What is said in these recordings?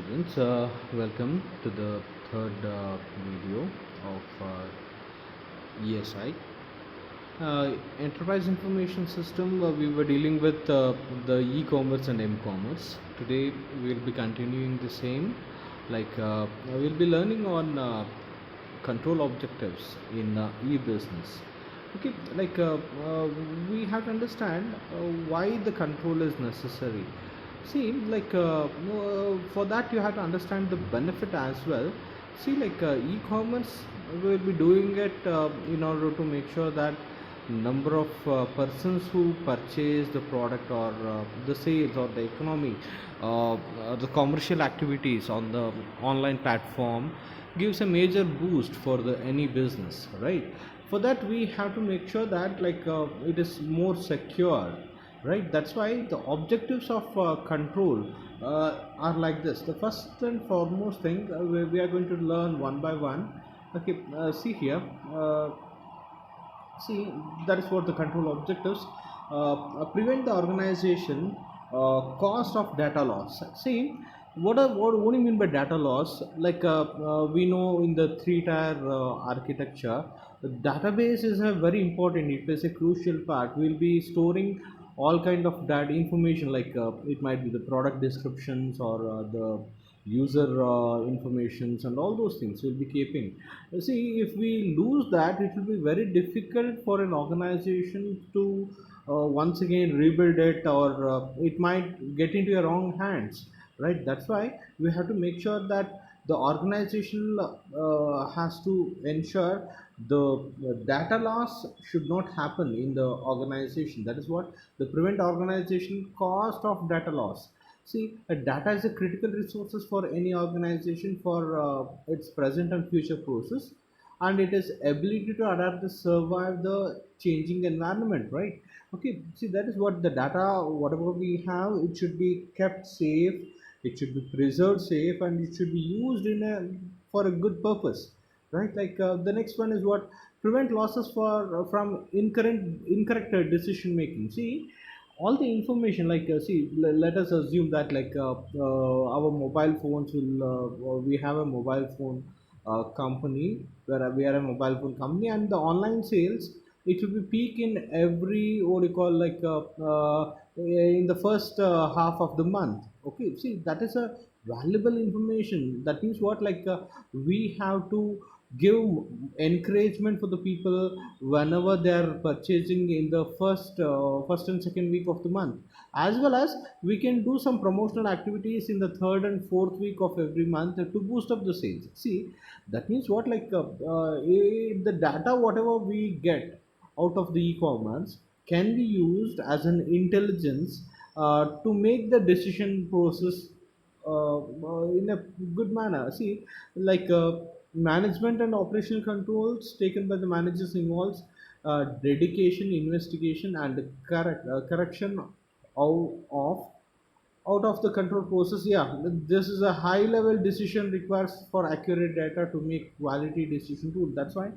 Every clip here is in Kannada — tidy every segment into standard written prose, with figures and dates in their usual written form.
students, welcome to the third video of ESI. Enterprise Information System, we were dealing with the e-commerce and m-commerce. Today we'll be continuing the same, we'll be learning on control objectives in e-business. Okay, we have to understand why the control is necessary. See, for that you have to understand the benefit as well. See, e-commerce will be doing it in order to make sure that number of persons who purchase the product or the sales or the economy, the commercial activities on the online platform gives a major boost for the any business, right? For that we have to make sure that it is more secure, right? That's why the objectives of control are like this. The first and foremost thing we are going to learn one by one. Okay, see here, see, that is what the control objectives prevent the organization cost of data loss. See, what do you mean by data loss? We know in the three-tier architecture, the database is a very important. It plays a crucial part. We'll be storing all kind of data information, it might be the product descriptions or the user informations and all those things we'll be keeping. See, if we lose that, it will be very difficult for an organization to once again rebuild it, or it might get into your wrong hands, right? That's why we have to make sure that the organization has to ensure the data loss should not happen in the organization. That is what the prevent organization cost of data loss. See, data is a critical resources for any organization for its present and future process, and it is ability to adapt to survive the changing environment, right? Okay, see, that is what the data, whatever we have, it should be kept safe, it should be preserved safe, and it should be used in a for a good purpose, right? The next one is what prevent losses for from incorrect decision making. See, all the information, let us assume that our mobile phones will we have a mobile phone company, where we are a mobile phone company, and the online sales, it will be peak in every, what do you call, in the first half of the month. Okay, see, that is a valuable information. That means what, we have to give encouragement for the people whenever they are purchasing in the first and second week of the month, as well as we can do some promotional activities in the third and fourth week of every month to boost up the sales. See, that means what, the data whatever we get out of the e-commerce can be used as an intelligence to make the decision process in a good manner. See, management and operational controls taken by the managers involves dedication, investigation, and correction of out of the control process. Yeah, this is a high level decision requires for accurate data to make quality decision tool. That's why,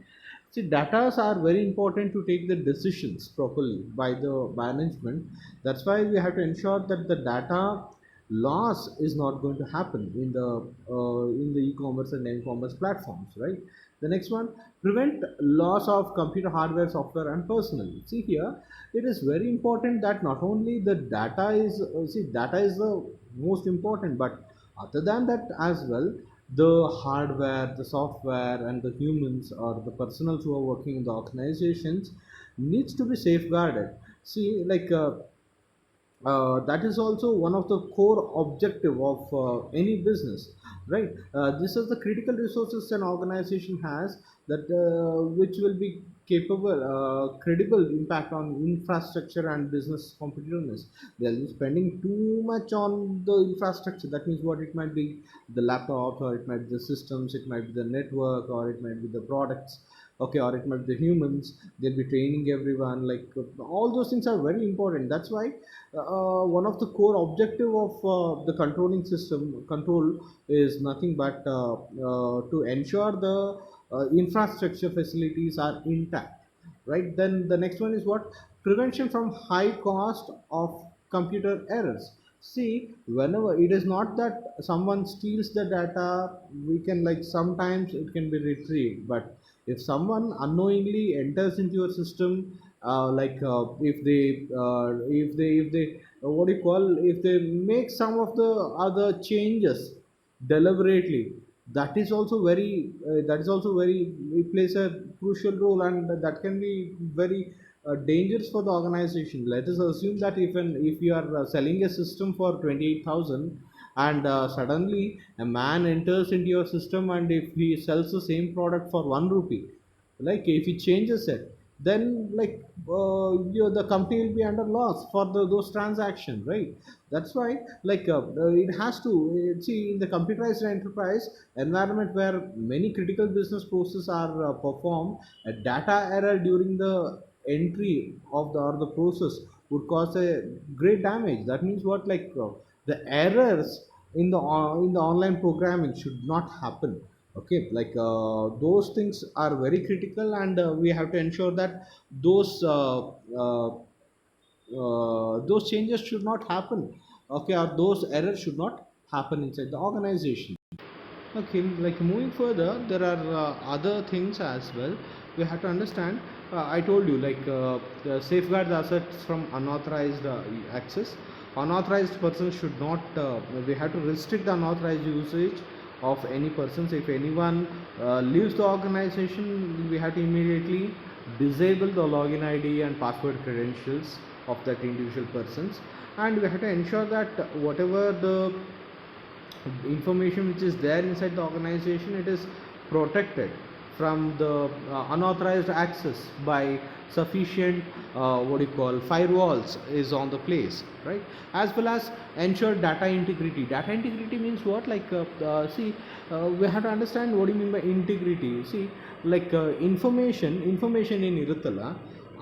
see, data are very important to take the decisions properly by the management. That's why we have to ensure that the data loss is not going to happen in the e-commerce and e-commerce platforms, right? The next one, prevent loss of computer hardware, software, and personnel. See here, it is very important that not only the data is see, data is the most important, but other than that as well, the hardware, the software, and the humans or the personals who are working in the organizations needs to be safeguarded. See, that is also one of the core objective of any business, right? This is the critical resources an organization has, that which will be capable credible impact on infrastructure and business competitiveness. They'll be spending too much on the infrastructure. That means what, it might be the laptops, or it might be the systems, it might be the network, or it might be the products, okay, or it might be the humans. They'll be training everyone, all those things are very important. That's why one of the core objective of the controlling system control is nothing but to ensure the infrastructure facilities are intact, right? Then the next one is what, prevention from high cost of computer errors. See, whenever it is not that someone steals the data, we can like sometimes it can be retrieved. But if someone unknowingly enters into your system, if they what do you call, if they make some of the other changes deliberately, that is also very, it plays a crucial role, and that can be very dangerous for the organization. Let us assume that if you are selling a system for 28,000, and suddenly a man enters into your system, and if he sells the same product for 1 rupee, like if he changes it, then the company will be under loss for those transactions, right? That's why it has to see, in the computerized enterprise environment where many critical business processes are performed, a data error during the entry of the or the process would cause a great damage. That means what, the errors in the online programming should not happen. Okay, those things are very critical, and we have to ensure that those those changes should not happen. Okay, or those errors should not happen inside the organization. Okay, like moving further, there are other things as well. We have to understand. I told you, the safeguard the assets from unauthorized access. Unauthorized persons should not. We have to restrict the unauthorized usage of any persons. If anyone leaves the organization, we have to immediately disable the login ID and password credentials of that individual persons, and we have to ensure that whatever the information which is there inside the organization, it is protected from the unauthorized access by sufficient what do you call, firewalls is on the place, right? As well as ensure data integrity. Data integrity means what, see, we have to understand what do you mean by integrity. See, information ಏನಿರುತ್ತಲ್ಲ,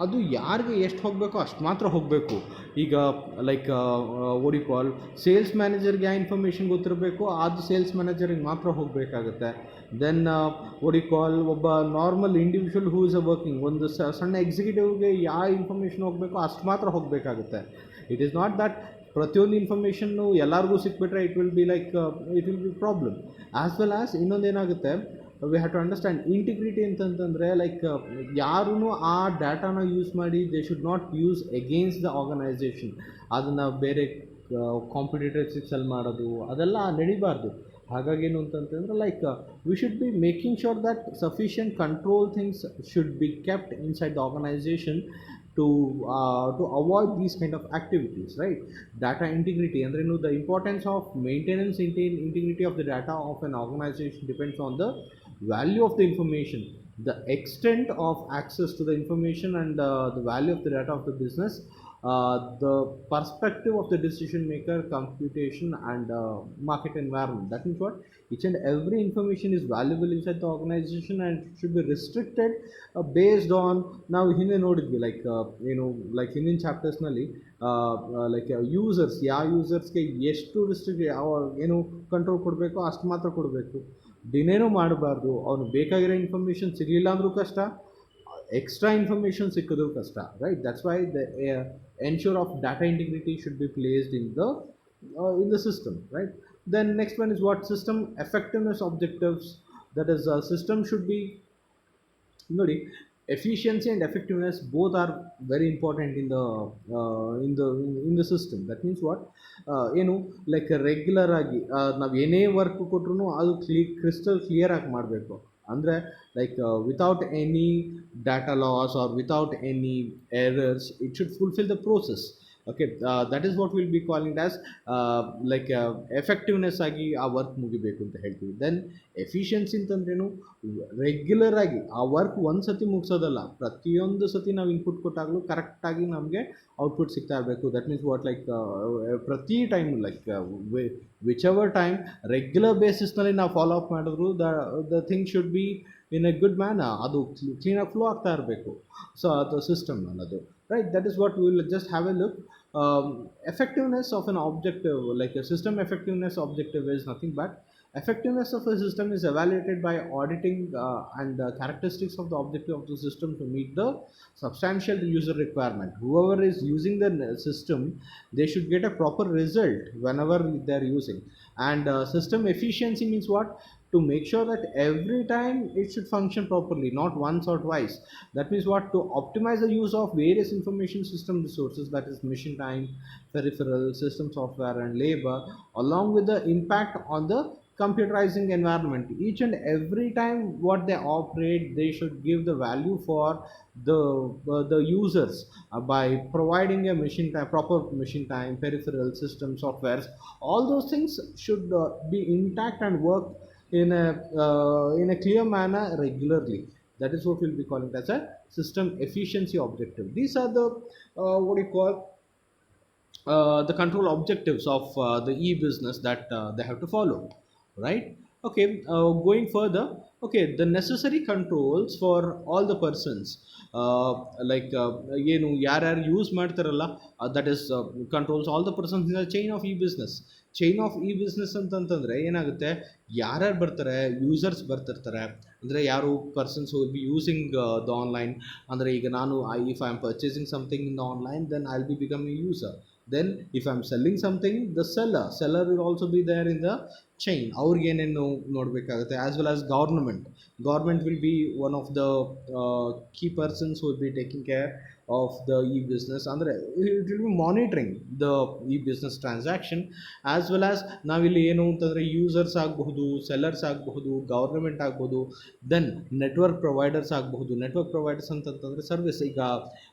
ಅದು ಯಾರಿಗೆ ಎಷ್ಟು ಹೋಗಬೇಕೋ ಅಷ್ಟು ಮಾತ್ರ ಹೋಗಬೇಕು. ಈಗ ಓಡಿ ಕಾಲ್ ಸೇಲ್ಸ್ ಮ್ಯಾನೇಜರ್ಗೆ ಯಾವ ಇನ್ಫಾರ್ಮೇಷನ್ ಗೊತ್ತಿರಬೇಕು, ಅದು ಸೇಲ್ಸ್ ಮ್ಯಾನೇಜರಿಗೆ ಮಾತ್ರ ಹೋಗಬೇಕಾಗುತ್ತೆ. ದೆನ್ ಓಡಿ ಕಾಲ್ ಒಬ್ಬ normal individual who is a working, ಒಂದು ಸಣ್ಣ ಎಕ್ಸಿಕ್ಯೂಟಿವ್ಗೆ ಯಾವ ಇನ್ಫಾರ್ಮೇಷನ್ ಹೋಗಬೇಕೋ ಅಷ್ಟು ಮಾತ್ರ ಹೋಗಬೇಕಾಗುತ್ತೆ. ಇಟ್ ಈಸ್ ನಾಟ್ ದಟ್ ಪ್ರತಿಯೊಂದು ಇನ್ಫಾರ್ಮೇಷನ್ನು ಎಲ್ಲರಿಗೂ ಸಿಕ್ಬಿಟ್ರೆ it will be problem. As well as ಇನ್ನೊಂದೇನಾಗುತ್ತೆ, we have to understand integrity ಅಂತಂತಂದರೆ, ಯಾರೂ ಆ ಡಾಟಾನ ಯೂಸ್ ಮಾಡಿ they should not use against the organization. ಅದನ್ನು ಬೇರೆ ಕಾಂಪಿಟೇಟರ್ಸಿಗೆ ಸೆಲ್ ಮಾಡೋದು ಅದೆಲ್ಲ ನಡಿಬಾರ್ದು. ಹಾಗಾಗಿ ಏನು ಅಂತಂತಂದರೆ, we should be making sure that sufficient control things should be kept inside the organisation to avoid these kind of activities, right? Data integrity, and the importance of maintenance integrity of the data of an organization depends on the value of the information, the extent of access to the information, and the value of the data of the business, the perspective of the decision maker, computation, and market environment. That means what, each and every information is valuable inside the organization and should be restricted based on, ನಾವು ಹಿಂದೆ ನೋಡಿದ್ವಿ, ಹಿಂದಿನ ಚಾಪ್ಟರ್ಸ್ನಲ್ಲಿ ಯೂಸರ್ಸ್, ಯಾವ ಯೂಸರ್ಸ್ಗೆ ಎಷ್ಟು ರಿಸ್ಟ್ರಿಕ್ಟ್, ಕಂಟ್ರೋಲ್ ಕೊಡಬೇಕು ಅಷ್ಟು ಮಾತ್ರ ಕೊಡಬೇಕು, ಡಿನೇನೂ ಮಾಡಬಾರ್ದು. ಅವನು ಬೇಕಾಗಿರೋ ಇನ್ಫಾರ್ಮೇಷನ್ ಸಿಗಲಿಲ್ಲ ಅಂದರೂ ಕಷ್ಟ, extra information ಸಿಕ್ಕಿದ್ರು ಕಷ್ಟ, right? That's why the ensure of data integrity should be placed in the system, right? Then next one is what, system effectiveness objectives. That is, system should be, ನೋಡಿ, efficiency and effectiveness both are very important in the system. That means what, regular ಆಗಿ ನಾವು ಏನೇ ವರ್ಕ್ ಕೊಟ್ರು ಅದು ಕ್ರಿಸ್ಟಲ್ ಕ್ಲಿಯರ್ ಆಗಿ ಮಾಡಬೇಕು. ಅಂದರೆ without any data loss or without any errors, it should fulfill the process. Okay, that is what we'll be calling as effectiveness ಆಗಿ ಆ ವರ್ಕ್ ಮುಗಿಬೇಕು ಅಂತ ಹೇಳ್ತೀವಿ. ದೆನ್ ಎಫಿಷಿಯನ್ಸಿ ಅಂತಂದ್ರೇನು, ರೆಗ್ಯುಲರ್ ಆಗಿ ಆ ವರ್ಕ್ ಒಂದು ಸತಿ ಮುಗಿಸೋದಲ್ಲ, ಪ್ರತಿಯೊಂದು ಸತಿ ನಾವು ಇನ್ಪುಟ್ ಕೊಟ್ಟಾಗಲೂ ಕರೆಕ್ಟಾಗಿ ನಮಗೆ ಔಟ್ಪುಟ್ ಸಿಗ್ತಾ ಇರಬೇಕು. ದಟ್ ಮೀನ್ಸ್ ವಾಟ್, ಪ್ರತಿ time whichever time regular ಬೇಸಿಸ್ನಲ್ಲಿ ನಾವು ಫಾಲೋ ಅಪ್ ಮಾಡಿದ್ರು the thing should be in a good manner, ಅದು ಕ್ಲೀನಾಗಿ ಫ್ಲೋ ಆಗ್ತಾ ಇರಬೇಕು. ಸೊ ಅದು ಸಿಸ್ಟಮ್ ಅನ್ನೋದು, right? That is what we will just have a look. Effectiveness of an objective, like a system effectiveness objective is nothing but Effectiveness of a system is evaluated by auditing and the characteristics of the objective of the system to meet the substantial user requirement. Whoever is using the system, they should get a proper result whenever they are using. And system efficiency means what? To make sure that every time it should function properly, not once or twice. That means what? To optimize the use of various information system resources, that is machine time, peripheral system, software and labor, along with the impact on the computerizing environment. Each and every time what they operate, they should give the value for the users by providing a machine time, proper machine time, peripheral system, softwares. All those things should be intact and work in a clear manner regularly. That is what we'll be calling as a system efficiency objective. These are the what do you call the control objectives of the e-business that they have to follow, right? Okay, going further, okay, the necessary controls for all the persons, like ಏನು ಯಾರ್ಯಾರು ಯೂಸ್ ಮಾಡ್ತಾರಲ್ಲ, that is controls all the persons in the chain of e-business. Chain of e business ಅಂತಂತಂದರೆ ಏನಾಗುತ್ತೆ, ಯಾರ್ಯಾರು ಬರ್ತಾರೆ, ಯೂಸರ್ಸ್ ಬರ್ತಿರ್ತಾರೆ. ಅಂದರೆ ಯಾರು persons will be using the online. ಅಂದರೆ ಈಗ ನಾನು if I am purchasing something in the online, then I will be become a user. Then if I'm selling something, the seller will also be there in the chain. ಅವ್ರಿಗೆ ಏನೇನು ನೋಡಬೇಕಾಗುತ್ತೆ. As well as government will be one of the key persons who will be taking care of the e-business. ಅಂದರೆ it will be monitoring the e-business transaction. As well as ನಾವಿಲ್ಲಿ ಏನು ಅಂತಂದರೆ ಯೂಸರ್ಸ್ ಆಗಬಹುದು, ಸೆಲ್ಲರ್ಸ್ ಆಗಬಹುದು, ಗೌರ್ಮೆಂಟ್ ಆಗ್ಬೋದು, ದೆನ್ ನೆಟ್ವರ್ಕ್ ಪ್ರೊವೈಡರ್ಸ್ ಆಗಬಹುದು. ನೆಟ್ವರ್ಕ್ ಪ್ರೊವೈಡರ್ಸ್ ಅಂತಂತಂದರೆ ಸರ್ವಿಸ್, ಈಗ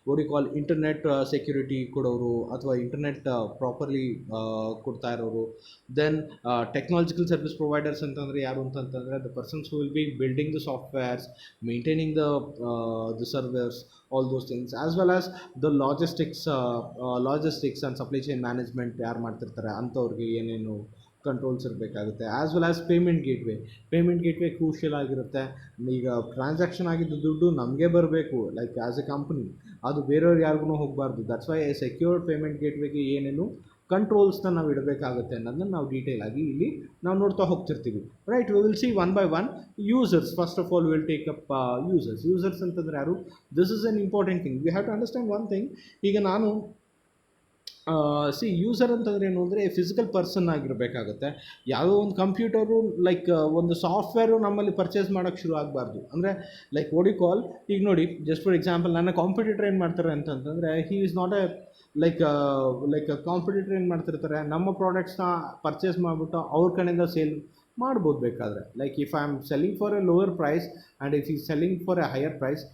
what you call internet security ಕೊಡೋರು ಅಥವಾ ಇಂಟರ್ನೆಟ್ ಪ್ರಾಪರ್ಲಿ ಕೊಡ್ತಾ ಇರೋರು. ದೆನ್ ಟೆಕ್ನಾಲಜಿಕಲ್ ಸರ್ವಿಸ್ ಪ್ರೊವೈಡರ್ಸ್ ಅಂತಂದರೆ ಯಾರು ಅಂತಂತಂದರೆ the persons who will B building the softwares, maintaining the servers, all those things. As well as the logistics and supply chain management ಯಾರು ಮಾಡ್ತಿರ್ತಾರೆ ಅಂಥವ್ರಿಗೆ ಏನೇನು ಕಂಟ್ರೋಲ್ಸ್ ಇರಬೇಕಾಗುತ್ತೆ. As well as payment gateway crucial ಆಗಿರುತ್ತೆ. ಈಗ ಟ್ರಾನ್ಸಾಕ್ಷನ್ ಆಗಿದ್ದು ದುಡ್ಡು ನಮಗೆ ಬರಬೇಕು, ಲೈಕ್ ಆ್ಯಸ್ ಎ ಕಂಪ್ನಿ, ಅದು ಬೇರೆಯವ್ರು ಯಾರಿಗೂ ಹೋಗಬಾರ್ದು. That's why a secured payment ಗೇಟ್ವೇಗೆ ಏನೇನು ಕಂಟ್ರೋಲ್ಸ್ನ ನಾವು ಇಡಬೇಕಾಗುತ್ತೆ ಅನ್ನೋದನ್ನ ನಾವು ಡೀಟೇಲ್ ಆಗಿ ಇಲ್ಲಿ ನಾವು ನೋಡ್ತಾ ಹೋಗ್ತಿರ್ತೀವಿ, right? We will see one by one. Users, first of all will take up users ಅಂತಂದರೆ ಯಾರು? This is an important thing. We have to understand one thing. ಈಗ ನಾನು ಯೂಸರ್ ಅಂತಂದರೆ ಏನು ಅಂದರೆ ಫಿಸಿಕಲ್ ಪರ್ಸನ್ ಆಗಿರಬೇಕಾಗುತ್ತೆ. ಯಾವುದೋ ಒಂದು ಕಂಪ್ಯೂಟರು, ಲೈಕ್ ಒಂದು ಸಾಫ್ಟ್ವೇರು ನಮ್ಮಲ್ಲಿ ಪರ್ಚೇಸ್ ಮಾಡೋಕ್ಕೆ ಶುರು ಆಗಬಾರ್ದು. ಅಂದರೆ ಲೈಕ್ ವಾಟ್ ಯು ಕಾಲ್, ಈಗ ನೋಡಿ, ಜಸ್ಟ್ ಫಾರ್ ಎಕ್ಸಾಂಪಲ್, ನನ್ನ ಕಾಂಪಿಟೇಟರ್ ಏನು ಮಾಡ್ತಾರೆ ಅಂತಂತಂದರೆ, he is not A like competitor ಏನು ಮಾಡ್ತಿರ್ತಾರೆ, ನಮ್ಮ ಪ್ರಾಡಕ್ಟ್ಸ್ನ ಪರ್ಚೇಸ್ ಮಾಡಿಬಿಟ್ಟು ಅವ್ರ ಕಡೆಯಿಂದ ಸೇಲ್ ಮಾಡ್ಬೋದು ಬೇಕಾದರೆ. Like if I am selling for a lower price and if he selling for a higher price,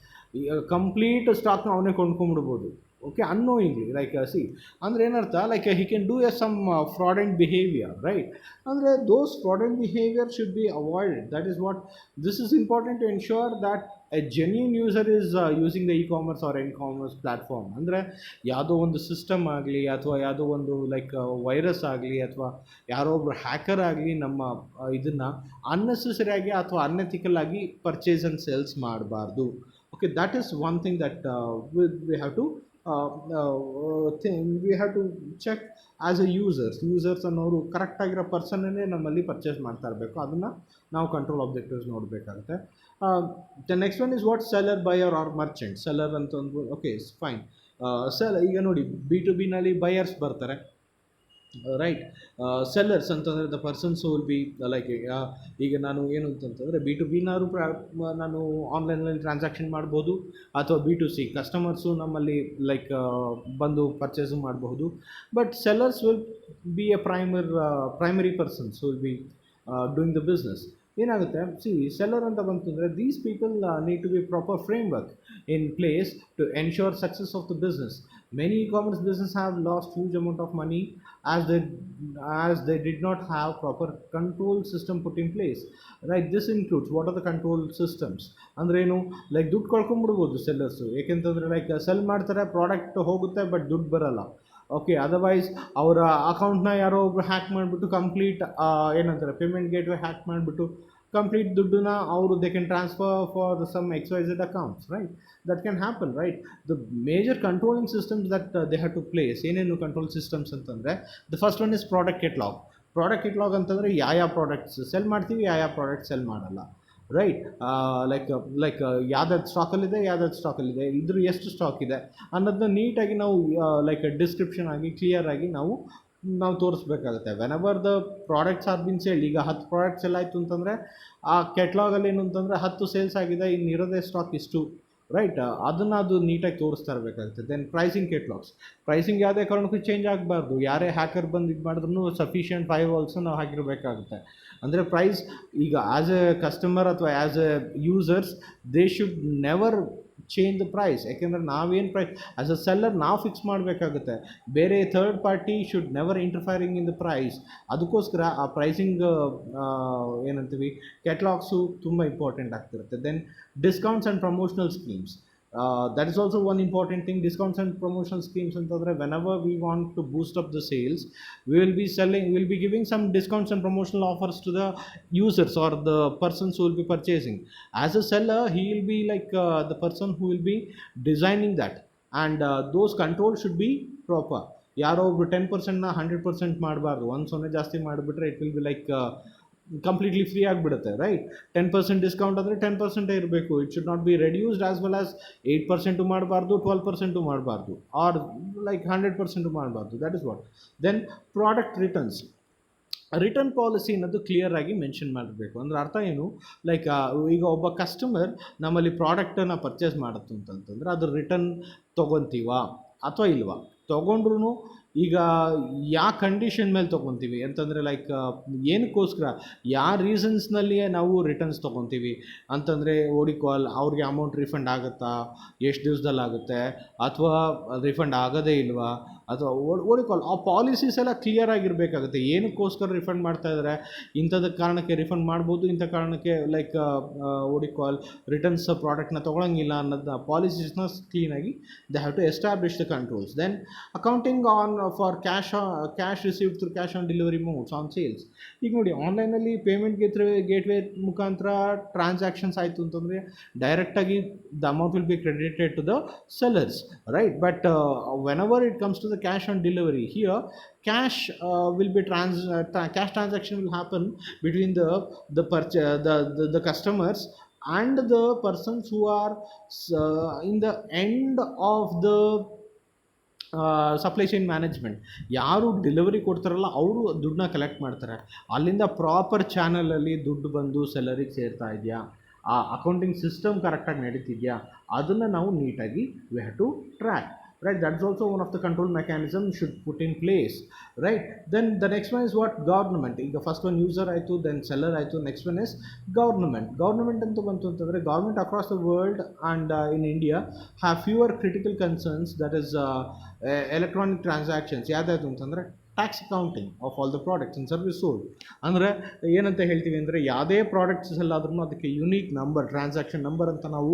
complete ಸ್ಟಾಕ್ನ ಅವನೇ ಕೊಂಡ್ಕೊಂಡ್ಬಿಡ್ಬೋದು. ಓಕೆ, ಅನ್ನೋಯಿಂಗ್ಲಿ, ಲೈಕ್ ಸಿ ಅಂದರೆ ಏನರ್ಥ, like he can do some fraudulent behaviour, right? ಅಂದರೆ those fraudulent behaviour should be avoided. That is what this is important to ensure that a genuine user is using the e-commerce or m-commerce platform. ಅಂದರೆ ಯಾವುದೋ ಒಂದು ಸಿಸ್ಟಮ್ ಆಗಲಿ ಅಥವಾ ಯಾವುದೋ ಒಂದು ಲೈಕ್ ವೈರಸ್ ಆಗಲಿ ಅಥವಾ ಯಾರೋ ಒಬ್ಬರು ಹ್ಯಾಕರ್ ಆಗಲಿ ನಮ್ಮ ಇದನ್ನು ಅನ್ನೆಸೆಸರಿಯಾಗಿ ಅಥವಾ ಅನ್ಎಥಿಕಲ್ ಆಗಿ ಪರ್ಚೇಸ್ ಆ್ಯಂಡ್ ಸೇಲ್ಸ್ ಮಾಡಬಾರ್ದು. Okay, that is one thing that we have to we have to check as a users ಅನ್ನೋರು ಕರೆಕ್ಟಾಗಿರೋ ಪರ್ಸನ್ನೇ ನಮ್ಮಲ್ಲಿ ಪರ್ಚೇಸ್ ಮಾಡ್ತಾ ಇರಬೇಕು. ಅದನ್ನು ನಾವು ಕಂಟ್ರೋಲ್ ಆಬ್ಜೆಕ್ಟಿವ್ಸ್ ನೋಡಬೇಕಾಗುತ್ತೆ. The next one is what seller, buyer or merchant. Seller ಅಂತ ಒಂದು, ಓಕೆ ಫೈನ್. ಈಗ ನೋಡಿ, B2B ನಲ್ಲಿ ಬಯರ್ಸ್ ಬರ್ತಾರೆ, ರೈಟ್? ಸೆಲ್ಲರ್ಸ್ ಅಂತಂದರೆ the persons will be like, ಈಗ ನಾನು ಏನು ಅಂತಂತಂದರೆ B2Bನಾರು ನಾನು ಆನ್ಲೈನಲ್ಲಿ ಟ್ರಾನ್ಸಾಕ್ಷನ್ ಮಾಡ್ಬೋದು, ಅಥವಾ B2C ಕಸ್ಟಮರ್ಸು ನಮ್ಮಲ್ಲಿ ಲೈಕ್ ಬಂದು ಪರ್ಚೇಸು ಮಾಡಬಹುದು. But sellers will be a primary persons will be doing the business. ಏನಾಗುತ್ತೆ, ಸೆಲ್ಲರ್ ಅಂತ ಬಂತಂದರೆ these people need to be proper framework in place to ensure success of the business. Many e-commerce businesses have lost huge amount of money as they did not have proper control system put in place, right? This includes, what are the control systems ಅಂದರೆ ಏನು, ಲೈಕ್ ದುಡ್ಡು ಕಳ್ಕೊಂಡ್ಬಿಡ್ಬೋದು ಸೆಲ್ಲರ್ಸು. ಏಕೆಂತಂದರೆ ಲೈಕ್ ಸೆಲ್ ಮಾಡ್ತಾರೆ, ಪ್ರಾಡಕ್ಟ್ ಹೋಗುತ್ತೆ, ಬಟ್ ದುಡ್ಡು ಬರಲ್ಲ. ಓಕೆ, ಅದರ್ವೈಸ್ ಅವರ ಅಕೌಂಟ್ನ ಯಾರೋ ಒಬ್ರು ಹ್ಯಾಕ್ ಮಾಡಿಬಿಟ್ಟು ಕಂಪ್ಲೀಟ್ ಏನಂತಾರೆ ಪೇಮೆಂಟ್ ಗೇಟ್ವೇ ಹ್ಯಾಕ್ ಮಾಡಿಬಿಟ್ಟು ಕಂಪ್ಲೀಟ್ ದುಡ್ಡನ್ನ ಅವರು they can transfer for some XYZ accounts, right? That can happen, right? The major controlling systems that they have to place. ಏನೇನು ಕಂಟ್ರೋಲ್ ಸಿಸ್ಟಮ್ಸ್ ಅಂತಂದರೆ, the first one is product catalogue. Product catalogue ಅಂತಂದರೆ ಯಾವ ಪ್ರಾಡಕ್ಟ್ಸ್ ಸೆಲ್ ಮಾಡ್ತೀವಿ, ಯಾವ ಪ್ರಾಡಕ್ಟ್ ಸೆಲ್ ಮಾಡಲ್ಲ, ರೈಟ್. ಲೈಕ್ ಯಾವ್ದಾದ್ರು ಸ್ಟಾಕಲ್ಲಿದೆ, ಯಾವ್ದಾದ್ರು ಸ್ಟಾಕಲ್ಲಿದೆ, ಇದ್ರ ಎಷ್ಟು ಸ್ಟಾಕ್ ಇದೆ ಅನ್ನೋದನ್ನ ನೀಟಾಗಿ ನಾವು ಲೈಕ್ ಡಿಸ್ಕ್ರಿಪ್ಷನ್ ಆಗಿ ಕ್ಲಿಯರಾಗಿ ನಾವು ತೋರಿಸ್ಬೇಕಾಗುತ್ತೆ. Whenever the products are been sold, ಈಗ 10 ಪ್ರಾಡಕ್ಟ್ಸ್ ಎಲ್ಲ ಆಯಿತು ಅಂತಂದರೆ ಆ ಕೆಟ್ಲಾಗಲ್ಲಿ ಏನು ಅಂತಂದರೆ 10 ಸೇಲ್ಸ್ ಆಗಿದೆ, ಇನ್ನಿರೋದೇ ಸ್ಟಾಕ್ ಇಷ್ಟು, ರೈಟ್. ಅದನ್ನು ಅದು ನೀಟಾಗಿ ತೋರಿಸ್ತಾ ಇರಬೇಕಾಗುತ್ತೆ. ದೆನ್ ಪ್ರೈಸಿಂಗ್ ಕೆಟ್ಲಾಗ್ಸ್, ಪ್ರೈಸಿಂಗ್ ಯಾವುದೇ ಕಾರಣಕ್ಕೂ ಚೇಂಜ್ ಆಗಬಾರ್ದು. ಯಾರೇ ಹ್ಯಾಕರ್ ಬಂದು ಇದು ಮಾಡಿದ್ರೂ ಸಫಿಷಿಯೆಂಟ್ ಫೈವ್ ಆಲ್ಸೋ ನಾವು ಹಾಕಿರಬೇಕಾಗುತ್ತೆ. ಅಂದರೆ ಪ್ರೈಸ್ ಈಗ ಆ್ಯಸ್ ಎ ಕಸ್ಟಮರ್ ಅಥವಾ as a users they should never change the price. ಯಾಕೆಂದರೆ ನಾವೇನು ಪ್ರೈಸ್ ಆ್ಯಸ್ ಅ ಸೆಲ್ಲರ್ ನಾವು ಫಿಕ್ಸ್ ಮಾಡಬೇಕಾಗುತ್ತೆ. ಬೇರೆ third party should never interfering in the price. ಅದಕ್ಕೋಸ್ಕರ ಆ ಪ್ರೈಸಿಂಗ್ ಏನಂತೀವಿ ಕೆಟ್ಲಾಗ್ಸು ತುಂಬ ಇಂಪಾರ್ಟೆಂಟ್ ಆಗ್ತಿರುತ್ತೆ. Then discounts and promotional schemes, that is also one important thing. Discounts and promotional schemes antandre whenever we want to boost up the sales, we will be giving some discounts and promotional offers to the users or the persons who will be purchasing. As a seller, he will be like the person who will be designing that, and those controls should be proper. ಯಾರೋ ಒಬ್ರು 10%ನ 100% ಮಾಡಬಾರ್ದು. ಒಂದು ಸೊನ್ನೆ ಜಾಸ್ತಿ ಮಾಡಿಬಿಟ್ರೆ it will be like completely free ಆಗಿಬಿಡುತ್ತೆ, ರೈಟ್. 10% ಡಿಸ್ಕೌಂಟ್ ಅಂದರೆ 10% ಇರಬೇಕು. It should not be reduced as well as 8% ಮಾಡಬಾರ್ದು, 12% ಮಾಡಬಾರ್ದು, ಆರ್ ಲೈಕ್ 100% ಮಾಡಬಾರ್ದು. That is what. Then product return policy ಅನ್ನೋದು ಕ್ಲಿಯರ್ ಆಗಿ ಮೆನ್ಷನ್ ಮಾಡಬೇಕು. ಅಂದರೆ ಅರ್ಥ ಏನು, ಲೈಕ್ ಈಗ ಒಬ್ಬ ಕಸ್ಟಮರ್ ನಮ್ಮಲ್ಲಿ ಪ್ರಾಡಕ್ಟನ್ನು ಪರ್ಚೇಸ್ ಮಾಡುತ್ತೆ ಅಂತಂತಂದರೆ ಅದು ರಿಟರ್ನ್ ತೊಗೊತೀವಾ ಅಥವಾ ಇಲ್ವಾ, ತೊಗೊಂಡ್ರು ಈಗ ಯಾವ ಕಂಡೀಷನ್ ಮೇಲೆ ತೊಗೊತೀವಿ ಅಂತಂದರೆ ಲೈಕ್ ಏನಕ್ಕೋಸ್ಕರ ಯಾವ ರೀಸನ್ಸ್ನಲ್ಲಿ ನಾವು ರಿಟರ್ನ್ಸ್ ತೊಗೊತೀವಿ ಅಂತಂದರೆ ಓಡಿಕಾಲ್ ಅವ್ರಿಗೆ ಅಮೌಂಟ್ ರಿಫಂಡ್ ಆಗುತ್ತಾ, ಎಷ್ಟು ದಿವಸದಲ್ಲಿ ಆಗುತ್ತೆ, ಅಥವಾ ರಿಫಂಡ್ ಆಗೋದೇ ಇಲ್ವಾ, ಅಥವಾ ಓಡಿಕಾಲ್ ಆ ಪಾಲಿಸೀಸ್ ಎಲ್ಲ ಕ್ಲಿಯರ್ ಆಗಿರಬೇಕಾಗುತ್ತೆ. ಏನಕ್ಕೋಸ್ಕರ ರಿಫಂಡ್ ಮಾಡ್ತಾಯಿದ್ದಾರೆ, ಇಂಥದ್ದು ಕಾರಣಕ್ಕೆ ರಿಫಂಡ್ ಮಾಡ್ಬೋದು, ಇಂಥ ಕಾರಣಕ್ಕೆ ಲೈಕ್ ಓಡಿಕಾಲ್ ರಿಟರ್ನ್ಸ್ ಪ್ರಾಡಕ್ಟ್ನ ತೊಗೊಳಂಗಿಲ್ಲ ಅನ್ನೋದು ಪಾಲಿಸೀಸ್ನ ಕ್ಲೀನಾಗಿ they have to establish the controls. Then accounting on for cash received through cash on delivery modes on sales. ಈಗ ನೋಡಿ ಆನ್ಲೈನಲ್ಲಿ ಪೇಮೆಂಟ್ ಗೇಟ್ವೇ ಮುಖಾಂತರ ಟ್ರಾನ್ಸಾಕ್ಷನ್ಸ್ ಆಯಿತು ಅಂತಂದರೆ ಡೈರೆಕ್ಟಾಗಿ the amount will be credited to the sellers, right. But whenever it comes to the cash on delivery, here cash will be cash transaction will happen between the customers and the persons who are in the end of the supply chain management. ಯಾರು ಡೆಲಿವರಿ ಕೊಡ್ತಾರಲ್ಲ ಅವರು ದುಡ್ಡನ್ನ ಕಲೆಕ್ಟ್ ಮಾಡ್ತಾರೆ. ಅಲ್ಲಿಂದ ಪ್ರಾಪರ್ ಚಾನಲಲ್ಲಿ ದುಡ್ಡು ಬಂದು ಸೆಲ್ಲರಿಗೆ ಸೇರ್ತಾ ಇದೆಯಾ, ಆ ಅಕೌಂಟಿಂಗ್ ಸಿಸ್ಟಮ್ ಕರೆಕ್ಟಾಗಿ ನಡೀತಿದೆಯಾ, ಅದನ್ನು ನಾವು ನೀಟಾಗಿ we have to track, right. That's also one of the control mechanism should put in place, right. Then the next one is what, government. ಈಗ ಫಸ್ಟ್ ಒನ್ ಯೂಸರ್ ಆಯಿತು, ದೆನ್ ಸೆಲ್ಲರ್ ಆಯಿತು, ನೆಕ್ಸ್ಟ್ ಒನ್ ಇಸ್ ಗೌರ್ಮೆಂಟ್ ಅಂತ ಬಂತು ಅಂತಂದರೆ government across the world and in India have fewer critical concerns, that is electronic transactions. ಯಾವುದಾಯ್ತು ಅಂತಂದರೆ tax accounting of all the products and service sold. ಅಂದರೆ ಏನಂತ ಹೇಳ್ತೀವಿ ಅಂದರೆ ಯಾವುದೇ ಪ್ರಾಡಕ್ಟ್ಸ್ ಎಲ್ಲಾದ್ರೂ ಅದಕ್ಕೆ ಯುನೀಕ್ ನಂಬರ್, ಟ್ರಾನ್ಸಾಕ್ಷನ್ ನಂಬರ್ ಅಂತ ನಾವು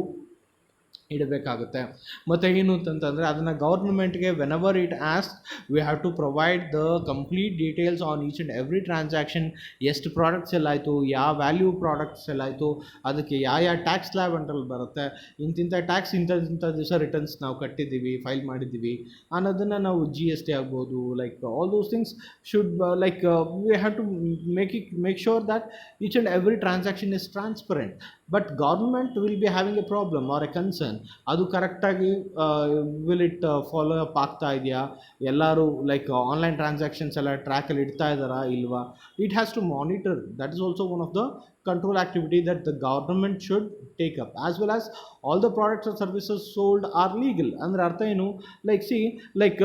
ಇಡಬೇಕಾಗುತ್ತೆ. ಮತ್ತು ಏನು ಅಂತಂತಂದರೆ ಅದನ್ನು ಗೌರ್ಮೆಂಟ್ಗೆ whenever it ask we have to provide the complete details on each and every transaction. ಎಷ್ಟು ಪ್ರಾಡಕ್ಟ್ಸ್ ಎಲ್ಲ ಆಯಿತು, ಯಾವ ವ್ಯಾಲ್ಯೂ ಪ್ರಾಡಕ್ಟ್ಸ್ ಎಲ್ಲ ಆಯಿತು, ಅದಕ್ಕೆ ಯಾವ ಟ್ಯಾಕ್ಸ್ ಲ್ಯಾಬ್ ಅಂತಲ್ಲಿ ಬರುತ್ತೆ, ಇಂತಿಂಥ ಟ್ಯಾಕ್ಸ್ ಇಂಥ ದಿವಸ ರಿಟರ್ನ್ಸ್ ನಾವು ಕಟ್ಟಿದ್ದೀವಿ, ಫೈಲ್ ಮಾಡಿದ್ದೀವಿ ಅನ್ನೋದನ್ನು ನಾವು GST ಆಗ್ಬೋದು, like all those things should like we have to make sure that each and every transaction is transparent. But government will be having a problem or a concern, ಅದು ಕರೆಕ್ಟಾಗಿ ವಿಲ್ ಇಟ್ ಫಾಲೋ ಅಪ್ ಆಗ್ತಾ ಇದೆಯಾ, ಎಲ್ಲರೂ ಲೈಕ್ ಆನ್ಲೈನ್ ಟ್ರಾನ್ಸಾಕ್ಷನ್ಸ್ ಎಲ್ಲ ಟ್ರ್ಯಾಕಲ್ಲಿ ಇಡ್ತಾ ಇದ್ದಾರಾ ಇಲ್ವಾ, it has to monitor. That is also one of the control activity that the government should take up, as well as all the products or services sold are legal. ಅಂದರೆ ಅರ್ಥ ಏನು, ಲೈಕ್ ಸಿ ಲೈಕ್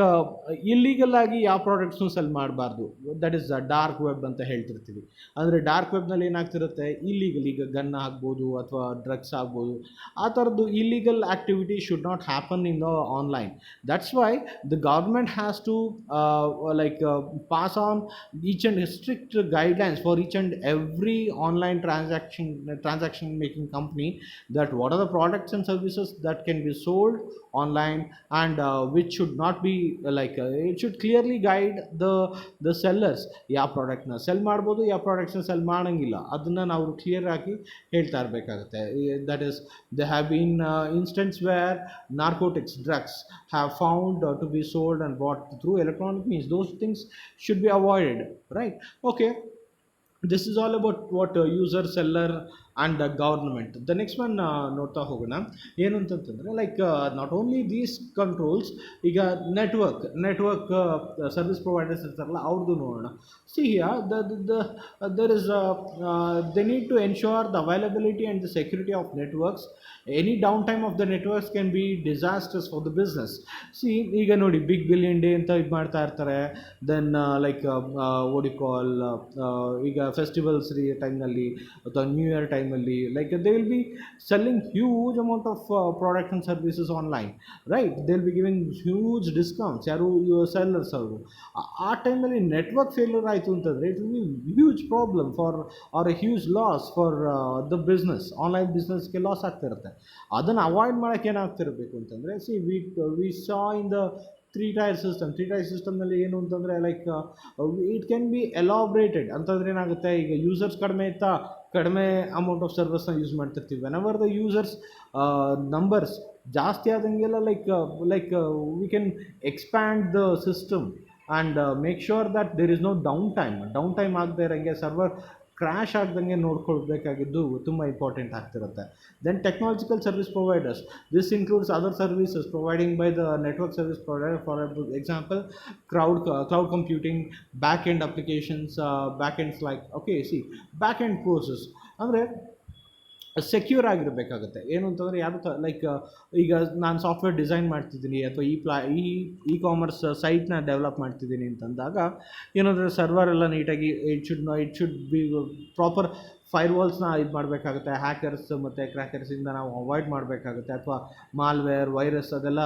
ಇಲ್ಲೀಗಲ್ ಆಗಿ ಯಾವ ಪ್ರಾಡಕ್ಟ್ಸ್ನು ಸೆಲ್ ಮಾಡಬಾರ್ದು. ದಟ್ ಈಸ್ ಡಾರ್ಕ್ ವೆಬ್ ಅಂತ ಹೇಳ್ತಿರ್ತೀವಿ. ಅಂದರೆ ಡಾರ್ಕ್ ವೆಬ್ನಲ್ಲಿ ಏನಾಗ್ತಿರುತ್ತೆ, ಇಲ್ಲೀಗಲ್, ಈಗ ಗನ್ ಆಗ್ಬೋದು ಅಥವಾ ಡ್ರಗ್ಸ್ ಆಗ್ಬೋದು, ಆ ಥರದ್ದು illegal activity should not happen in the online. That's why the government has to like pass on each and strict guidelines for each and every online transaction making company, that what are the products and services that can be sold online and which should not be like it should clearly guide the sellers. ಯಾವ ಪ್ರಾಡಕ್ಟ್ನ ಸೆಲ್ ಮಾಡ್ಬೋದು, ಯಾವ ಪ್ರಾಡಕ್ಟ್ಸ್ನ ಸೆಲ್ ಮಾಡೋಂಗಿಲ್ಲ, ಅದನ್ನು ನಾವು ಕ್ಲಿಯರ್ ಆಗಿ ಹೇಳ್ತಾ ಇರಬೇಕು. ಆಗಬೇಕಾಗುತ್ತೆ. That is they have been instances where narcotics drugs have found to be sold and bought through electronic means. Those things should be avoided, right? Okay, this is all about what user, seller and government. The next one ನೋಡ್ತಾ ಹೋಗೋಣ. ಏನು ಅಂತಂತಂದರೆ like not only these controls, ಈಗ ನೆಟ್ವರ್ಕ್ ಸರ್ವಿಸ್ ಪ್ರೊವೈಡರ್ಸ್ ಇರ್ತಾರಲ್ಲ ಅವ್ರದ್ದು ನೋಡೋಣ. See here there is they need to ensure the availability and the security of networks. Any downtime of the networks can be disastrous for the business. See ಈಗ ನೋಡಿ ಬಿಗ್ ಬಿಲಿಯನ್ ಡೇ ಅಂತ ಇದು ಮಾಡ್ತಾ ಇರ್ತಾರೆ. Then like what you call, ಈಗ ಫೆಸ್ಟಿವಲ್ಸ್ ಟೈಮ್ನಲ್ಲಿ ಅಥವಾ ನ್ಯೂ ಇಯರ್ ಟೈಮಲ್ಲಿ like they will be selling huge amount of product and services online, right? They will be giving huge discounts. ಯಾರು ಸೆಲ್ಲರ್ಸ್ ಅವರು. ಆ ಟೈಮಲ್ಲಿ ನೆಟ್ವರ್ಕ್ ಫೇಲ್ಯೂರ್ ಆಯಿತು ಅಂತಂದರೆ it will be huge problem for or a huge loss for the business. Online ಬಿಸ್ನೆಸ್ಗೆ ಲಾಸ್ ಆಗ್ತಿರುತ್ತೆ. ಅದನ್ನು ಅವಾಯ್ಡ್ ಮಾಡೋಕ್ಕೆ ಏನಾಗ್ತಿರಬೇಕು ಅಂತಂದರೆ, see we saw in the three tier ಸಿಸ್ಟಮ್ನಲ್ಲಿ ಏನು ಅಂತಂದರೆ like it can be elaborated ಅಂತಂದರೆ ಏನಾಗುತ್ತೆ, ಈಗ ಯೂಸರ್ಸ್ ಕಡಿಮೆ ಅಮೌಂಟ್ ಆಫ್ ಸರ್ವಿಸ್ನ ಯೂಸ್ ಮಾಡ್ತಿರ್ತೀವಿ. ವೆನೆವರ್ ದ ಯೂಸರ್ಸ್ ನಂಬರ್ಸ್ ಜಾಸ್ತಿ ಆದಂಗೆಲ್ಲ like we can expand the system and make sure that there is no downtime ಆಗದೆ ಇರೋಂಗೆ, ಸರ್ವರ್ ಕ್ರ್ಯಾಶ್ ಆಗ್ದಂಗೆ ನೋಡ್ಕೊಳ್ಬೇಕಾಗಿದ್ದು ತುಂಬ ಇಂಪಾರ್ಟೆಂಟ್ ಆಗ್ತಿರುತ್ತೆ. Then technological service providers, this includes other services providing by the network service provider. For example cloud computing, back end applications, back ends like okay C back end process ಅಂದರೆ ಸೆಕ್ಯೂರ್ ಆಗಿರಬೇಕಾಗುತ್ತೆ. ಏನು ಅಂತಂದರೆ ಯಾರು ಲೈಕ್ ಈಗ ನಾನು ಸಾಫ್ಟ್ವೇರ್ ಡಿಸೈನ್ ಮಾಡ್ತಿದ್ದೀನಿ ಅಥವಾ ಇ ಕಾಮರ್ಸ್ ಸೈಟ್ನ ಡೆವಲಪ್ ಮಾಡ್ತಿದ್ದೀನಿ ಅಂತಂದಾಗ ಏನಂದರೆ ಸರ್ವರ್ ಎಲ್ಲ ನೀಟಾಗಿ ಇಟ್ ಶುಡ್ ಬಿ ಪ್ರಾಪರ್ ಫೈರ್ವಾಲ್ಸ್ನ ಇದು ಮಾಡಬೇಕಾಗುತ್ತೆ. ಹ್ಯಾಕರ್ಸ್ ಮತ್ತು ಕ್ರ್ಯಾಕರ್ಸಿಂದ ನಾವು ಅವಾಯ್ಡ್ ಮಾಡಬೇಕಾಗುತ್ತೆ. ಅಥವಾ ಮಾಲ್ವೇರ್, ವೈರಸ್ ಅದೆಲ್ಲ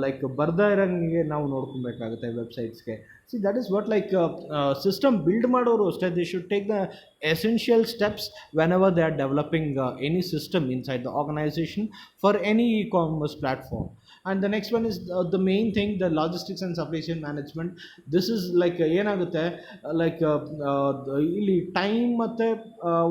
ಲೈಕ್ ಬರ್ದೇ ಇರೋಂಗೆ ನಾವು ನೋಡ್ಕೊಬೇಕಾಗುತ್ತೆ ವೆಬ್ಸೈಟ್ಸ್ಗೆ. See that is what like system build ಮಾಡೋರು ಅಷ್ಟೇ, they should take the essential steps whenever they are developing any system inside the organization for any e-commerce platform. And the next one is the main thing, the logistics and supply chain management. This is like ಏನಾಗುತ್ತೆ ಲೈಕ್ ಇಲ್ಲಿ ಟೈಮ್ ಮತ್ತು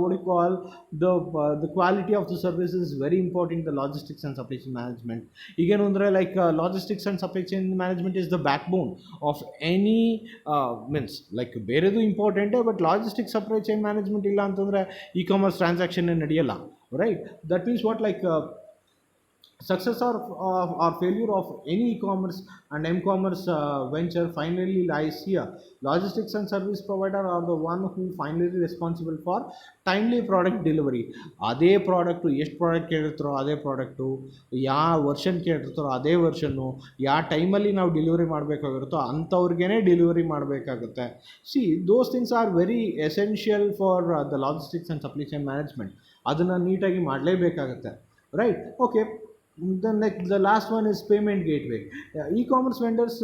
what you call the quality of the service is very important, the logistics and supply chain management. ಈಗೇನು ಅಂದರೆ like logistics and supply chain management is the backbone of any means like ಬೇರೆದು ಇಂಪಾರ್ಟೆಂಟೇ, but logistics supply chain management ಇಲ್ಲ ಅಂತಂದರೆ ಇ ಕಾಮರ್ಸ್ ಟ್ರಾನ್ಸಾಕ್ಷನ್ ನಡೆಯಲ್ಲ, right? That means what like success or failure of any e-commerce and m-commerce venture finally lies here. Logistics and service provider are the one who finally responsible for timely product delivery. ಅದೇ ಪ್ರಾಡಕ್ಟು ಎಷ್ಟು ಪ್ರಾಡಕ್ಟ್ ಕೇಳಿರ್ತಾರೋ ಅದೇ ಪ್ರಾಡಕ್ಟು, ಯಾವ ವರ್ಷನ್ ಕೇಳಿರ್ತಾರೋ ಅದೇ ವರ್ಷನ್ನು, ಯಾವ ಟೈಮಲ್ಲಿ ನಾವು ಡೆಲಿವರಿ ಮಾಡಬೇಕಾಗಿರುತ್ತೋ ಅಂಥವ್ರಿಗೇ ಡೆಲಿವರಿ ಮಾಡಬೇಕಾಗುತ್ತೆ. See those things are very essential for the logistics and supply chain management. ಅದನ್ನು ನೀಟಾಗಿ ಮಾಡಲೇಬೇಕಾಗುತ್ತೆ, right? Okay, the last one is payment gateway. E-commerce vendors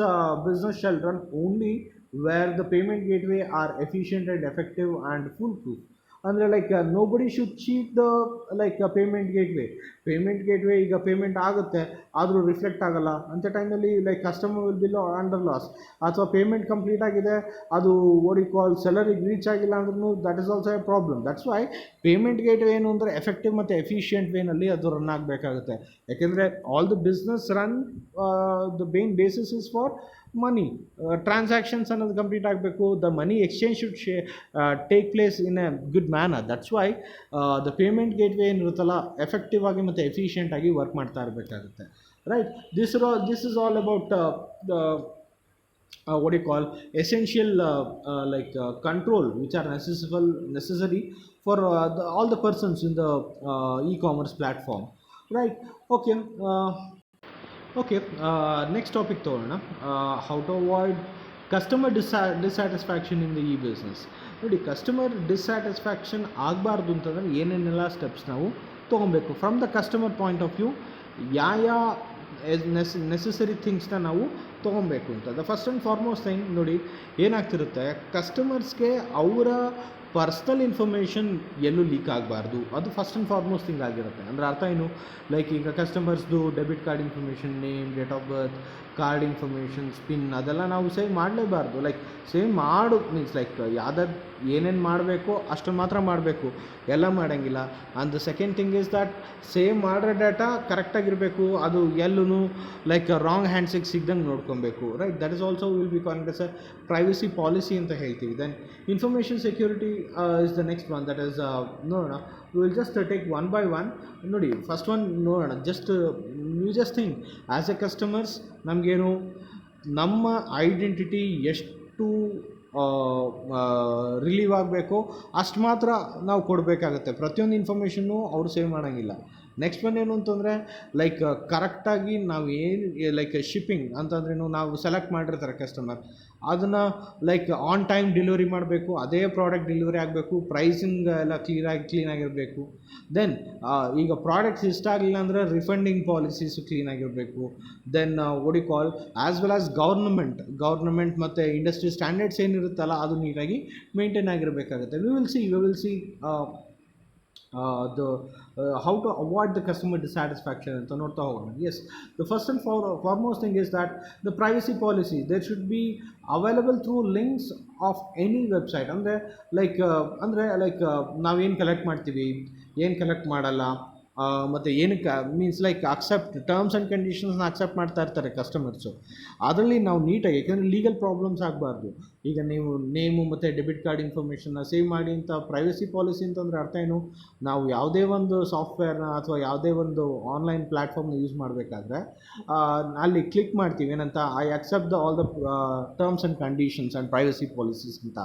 business shall run only where the payment gateway are efficient and effective and foolproof. ಅಂದರೆ like nobody should cheat the like payment gateway ಈಗ ಪೇಮೆಂಟ್ ಆಗುತ್ತೆ ಆದರೂ ರಿಫ್ಲೆಕ್ಟ್ ಆಗಲ್ಲ ಅಂಥ ಟೈಮಲ್ಲಿ like customer will be under loss. ಅಥವಾ ಪೇಮೆಂಟ್ ಕಂಪ್ಲೀಟ್ ಆಗಿದೆ, ಅದು ವಾಟ್ ಯು ಕಾಲ್ ಸೆಲರಿಗೆ ರೀಚ್ ಆಗಿಲ್ಲ ಅಂದ್ರೂ that is also a problem. That's why payment gateway ಏನು ಅಂದರೆ ಎಫೆಕ್ಟಿವ್ ಮತ್ತು ಎಫಿಷಿಯೆಂಟ್ ವೇನಲ್ಲಿ ಅದು ರನ್ ಆಗಬೇಕಾಗುತ್ತೆ. ಯಾಕೆಂದರೆ all the business run the main basis is for money. Transactions ಅನ್ನೋದು ಕಂಪ್ಲೀಟ್ ಆಗಬೇಕು. The money exchange should take place in a good manner. That's why the payment gateway ಏನಿರುತ್ತಲ್ಲ ಎಫೆಕ್ಟಿವ್ ಆಗಿ ಮತ್ತು ಎಫಿಷಿಯೆಂಟಾಗಿ ವರ್ಕ್ ಮಾಡ್ತಾ ಇರಬೇಕಾಗುತ್ತೆ, right? This is all about what you call essential like control which are necessary for all the persons in the e-commerce platform, right? Okay, next topic ತಗೊಳ್ಳೋಣ. How to avoid customer dissatisfaction in the e-business. ನೋಡಿ, ಕಸ್ಟಮರ್ ಡಿಸ್ಸ್ಯಾಟಿಸ್ಫ್ಯಾಕ್ಷನ್ ಆಗಬಾರ್ದು ಅಂತಂದರೆ ಏನೇನೆಲ್ಲ ಸ್ಟೆಪ್ಸ್ ನಾವು ತೊಗೊಬೇಕು from the customer point of view. ಯಾವ ನೆಸೆಸರಿ ಥಿಂಗ್ಸ್ನ ನಾವು ತೊಗೊಬೇಕು ಅಂತ. The first and foremost thing ನೋಡಿ ಏನಾಗ್ತಿರುತ್ತೆ, ಕಸ್ಟಮರ್ಸ್ಗೆ ಅವರ ಪರ್ಸ್ನಲ್ ಇನ್ಫಾರ್ಮೇಷನ್ ಎಲ್ಲೂ ಲೀಕ್ ಆಗಬಾರ್ದು. ಅದು ಫಸ್ಟ್ ಆ್ಯಂಡ್ ಫಾರ್ಮೋಸ್ಟ್ ಥಿಂಗ್ ಆಗಿರುತ್ತೆ. ಅಂದರೆ ಅರ್ಥ ಏನು, ಲೈಕ್ ಈಗ ಕಸ್ಟಮರ್ಸ್ದು debit card information, name, date of birth, card informations, pin ಅದೆಲ್ಲ ನಾವು ಸೇವ್ ಮಾಡಲೇಬಾರ್ದು. ಲೈಕ್ ಸೇವ್ ಮಾಡು ಮೀನ್ಸ್ ಲೈಕ್ ಯಾವ್ದಾದ್ರು ಏನೇನು ಮಾಡಬೇಕು ಅಷ್ಟನ್ನು ಮಾತ್ರ ಮಾಡಬೇಕು, ಎಲ್ಲ ಮಾಡೋಂಗಿಲ್ಲ. And the second thing is that save ಮಾಡಿರೋ ಡೇಟಾ ಕರೆಕ್ಟಾಗಿರಬೇಕು, ಅದು ಎಲ್ಲೂ ಲೈಕ್ ರಾಂಗ್ ಹ್ಯಾಂಡ್ಸಿಗೆ ಸಿಗ್ದಂಗೆ ನೋಡ್ಕೊಬೇಕು, right. That is also will be called as a privacy policy ಅಂತ ಹೇಳ್ತೀವಿ. Then information security is the next one. That is ನೋಡೋಣ, we will just take one by one. ನೋಡಿ ಫಸ್ಟ್ ಒನ್ ನೋಡೋಣ. You just think as a customers ನಮಗೇನು ನಮ್ಮ ಐಡೆಂಟಿಟಿ ಎಷ್ಟು ರಿಲೀವ್ ಆಗಬೇಕೋ ಅಷ್ಟು ಮಾತ್ರ ನಾವು ಕೊಡಬೇಕಾಗತ್ತೆ. ಪ್ರತಿಯೊಂದು ಇನ್ಫಾರ್ಮೇಷನ್ನು ಅವರು ಸೇವ್ ಮಾಡೋಂಗಿಲ್ಲ. ನೆಕ್ಸ್ಟ್ ಒನ್ ಏನು ಅಂತಂದರೆ ಲೈಕ್ ಕರೆಕ್ಟಾಗಿ ನಾವು ಏನು ಲೈಕ್ ಶಿಪ್ಪಿಂಗ್ ಅಂತಂದ್ರೇನು, ನಾವು ಸೆಲೆಕ್ಟ್ ಮಾಡಿರ್ತಾರೆ ಕಸ್ಟಮರ್, ಅದನ್ನು ಲೈಕ್ ಆನ್ ಟೈಮ್ ಡೆಲಿವರಿ ಮಾಡಬೇಕು, ಅದೇ ಪ್ರಾಡಕ್ಟ್ ಡೆಲಿವರಿ ಆಗಬೇಕು, ಪ್ರೈಸಿಂಗ್ ಎಲ್ಲ ಕ್ಲೀನಾಗಿರಬೇಕು. ದೆನ್ ಈಗ ಪ್ರಾಡಕ್ಟ್ಸ್ ಇಷ್ಟ ಆಗಲಿಲ್ಲ ಅಂದರೆ ರಿಫಂಡಿಂಗ್ ಪಾಲಿಸೀಸು ಕ್ಲೀನಾಗಿರಬೇಕು. ದೆನ್ ಒಡಿ call as well as government ಮತ್ತು ಇಂಡಸ್ಟ್ರಿ ಸ್ಟ್ಯಾಂಡರ್ಡ್ಸ್ ಏನಿರುತ್ತಲ್ಲ ಅದು ನೀಟಾಗಿ ಮೇಂಟೈನ್ ಆಗಿರಬೇಕಾಗುತ್ತೆ. We will see how to avoid the customer dissatisfaction ಅಂತ ನೋಡ್ತಾ ಹೋಗೋಣ. Yes, the first and foremost thing is that the privacy policy, there should be available through links of any website. ಅಂದರೆ ಲೈಕ್ ನಾವೇನು ಕಲೆಕ್ಟ್ ಮಾಡ್ತೀವಿ, ಏನು ಕಲೆಕ್ಟ್ ಮಾಡಲ್ಲ, ಮತ್ತು ಏನಕ್ಕೆ means like accept terms and ಕಂಡೀಷನ್ಸ್ನ ಅಕ್ಸೆಪ್ಟ್ ಮಾಡ್ತಾ ಇರ್ತಾರೆ ಕಸ್ಟಮರ್ಸು. ಅದರಲ್ಲಿ ನಾವು ನೀಟಾಗಿ, ಯಾಕೆಂದರೆ ಲೀಗಲ್ ಪ್ರಾಬ್ಲಮ್ಸ್ ಆಗಬಾರ್ದು. ಈಗ ನೀವು ನೇಮು ಮತ್ತು ಡೆಬಿಟ್ ಕಾರ್ಡ್ ಇನ್ಫಾರ್ಮೇಷನ್ನ ಸೇವ್ ಮಾಡಿ ಅಂತ ಪ್ರೈವಸಿ ಪಾಲಿಸಿ ಅಂತಂದರೆ ಅರ್ಥ ಏನು, ನಾವು ಯಾವುದೇ ಒಂದು ಸಾಫ್ಟ್ವೇರ್ನ ಅಥವಾ ಯಾವುದೇ ಒಂದು ಆನ್ಲೈನ್ ಪ್ಲ್ಯಾಟ್ಫಾರ್ಮ್ನ ಯೂಸ್ ಮಾಡಬೇಕಾದ್ರೆ ಅಲ್ಲಿ ಕ್ಲಿಕ್ ಮಾಡ್ತೀವಿ ಏನಂತ, I accept all the terms and conditions and privacy policies ಅಂತ.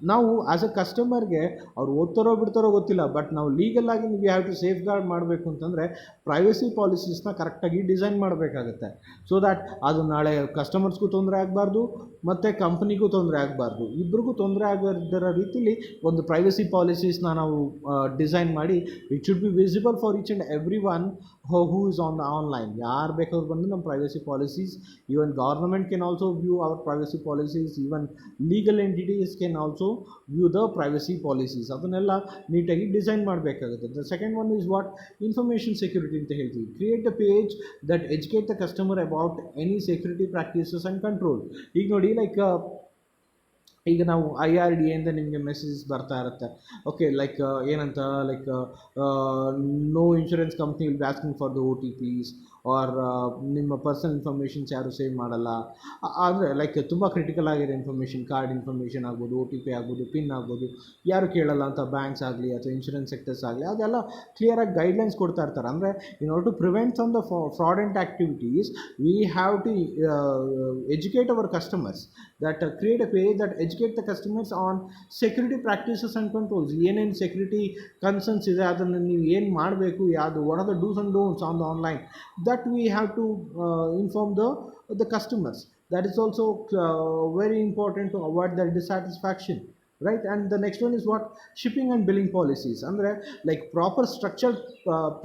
ನಾವು ಆ್ಯಸ್ ಎ ಕಸ್ಟಮರ್ಗೆ ಅವ್ರು ಓದ್ತಾರೋ ಬಿಡ್ತಾರೋ ಗೊತ್ತಿಲ್ಲ, ಬಟ್ ನಾವು ಲೀಗಲಾಗಿ ನೀವು ಹ್ಯಾವ್ ಟು ಸೇಫ್ ಗಾರ್ಡ್ ಮಾಡಬೇಕು ಅಂತಂದರೆ ಪ್ರೈವಸಿ ಪಾಲಿಸೀಸ್ನ ಕರೆಕ್ಟಾಗಿ ಡಿಸೈನ್ ಮಾಡಬೇಕಾಗುತ್ತೆ. ಸೊ ದ್ಯಾಟ್ ಅದು ನಾಳೆ ಕಸ್ಟಮರ್ಸ್ಗೂ ತೊಂದರೆ ಆಗಬಾರ್ದು ಮತ್ತು ಕಂಪ್ನಿಗೂ ತೊಂದರೆ ಆಗಬಾರ್ದು, ಇಬ್ರಿಗೂ ತೊಂದರೆ ಆಗದಿರೋ ರೀತಿಲಿ ಒಂದು ಪ್ರೈವಸಿ ಪಾಲಿಸೀಸ್ನ ನಾವು ಡಿಸೈನ್ ಮಾಡಿ it should be visible for each and every one who is on the online. ಯಾರು ಬೇಕಾದ್ರೂ ಬಂದು ನಮ್ಮ privacy policies, even government can also view our privacy policies, even legal entities can also view the privacy policies. ಅದನ್ನೆಲ್ಲ ನೀಟಾಗಿ ಡಿಸೈನ್ ಮಾಡಬೇಕಾಗುತ್ತೆ. The second one is what information security ಅಂತ ಹೇಳ್ತೀವಿ. Create a page that educate the customer about any security practices and control. ಈಗ ನೋಡಿ ಲೈಕ್ ಈಗ ನಾವು IRDA ಇಂದ ನಿಮಗೆ ಮೆಸೇಜಸ್ ಬರ್ತಾ ಇರುತ್ತೆ. ಓಕೆ, ಲೈಕ್ ಏನಂತ, like no insurance company will be asking for the OTPs or ನಿಮ್ಮ ಪರ್ಸನಲ್ ಇನ್ಫಾರ್ಮೇಷನ್ಸ್ ಯಾರು ಸೇವ್ ಮಾಡಲ್ಲ. ಅಂದರೆ ಲೈಕ್ ತುಂಬ ಕ್ರಿಟಿಕಲ್ ಆಗಿರೋ ಇನ್ಫಾರ್ಮೇಷನ್, ಕಾರ್ಡ್ ಇನ್ಫಾರ್ಮೇಷನ್ ಆಗ್ಬೋದು, OTP ಆಗ್ಬೋದು, ಪಿನ್ ಆಗ್ಬೋದು, ಯಾರು ಕೇಳಲ್ಲ ಅಂತ ಬ್ಯಾಂಕ್ಸ್ ಆಗಲಿ ಅಥವಾ ಇನ್ಶೂರೆನ್ಸ್ ಸೆಕ್ಟರ್ಸ್ ಆಗಲಿ ಅದೆಲ್ಲ ಕ್ಲಿಯರಾಗಿ ಗೈಡ್ಲೈನ್ಸ್ ಕೊಡ್ತಾ ಇರ್ತಾರೆ. ಅಂದರೆ in order to prevent from the fraudulent activities we have to educate our customers, that create a page that educate the customers on security practices and controls. ಏನೇನು ಸೆಕ್ಯೂರಿಟಿ ಕನ್ಸರ್ನ್ಸ್ ಇದೆ ಅದನ್ನು ನೀವು ಏನು ಮಾಡಬೇಕು, ಯಾವುದು what are the dos and don'ts on the online, that we have to inform the customers. That is also very important to avoid their dissatisfaction, right? And the next one is what shipping and billing policies. ಅಂದರೆ ಲೈಕ್ ಪ್ರಾಪರ್ ಸ್ಟ್ರಕ್ಚರ್ಡ್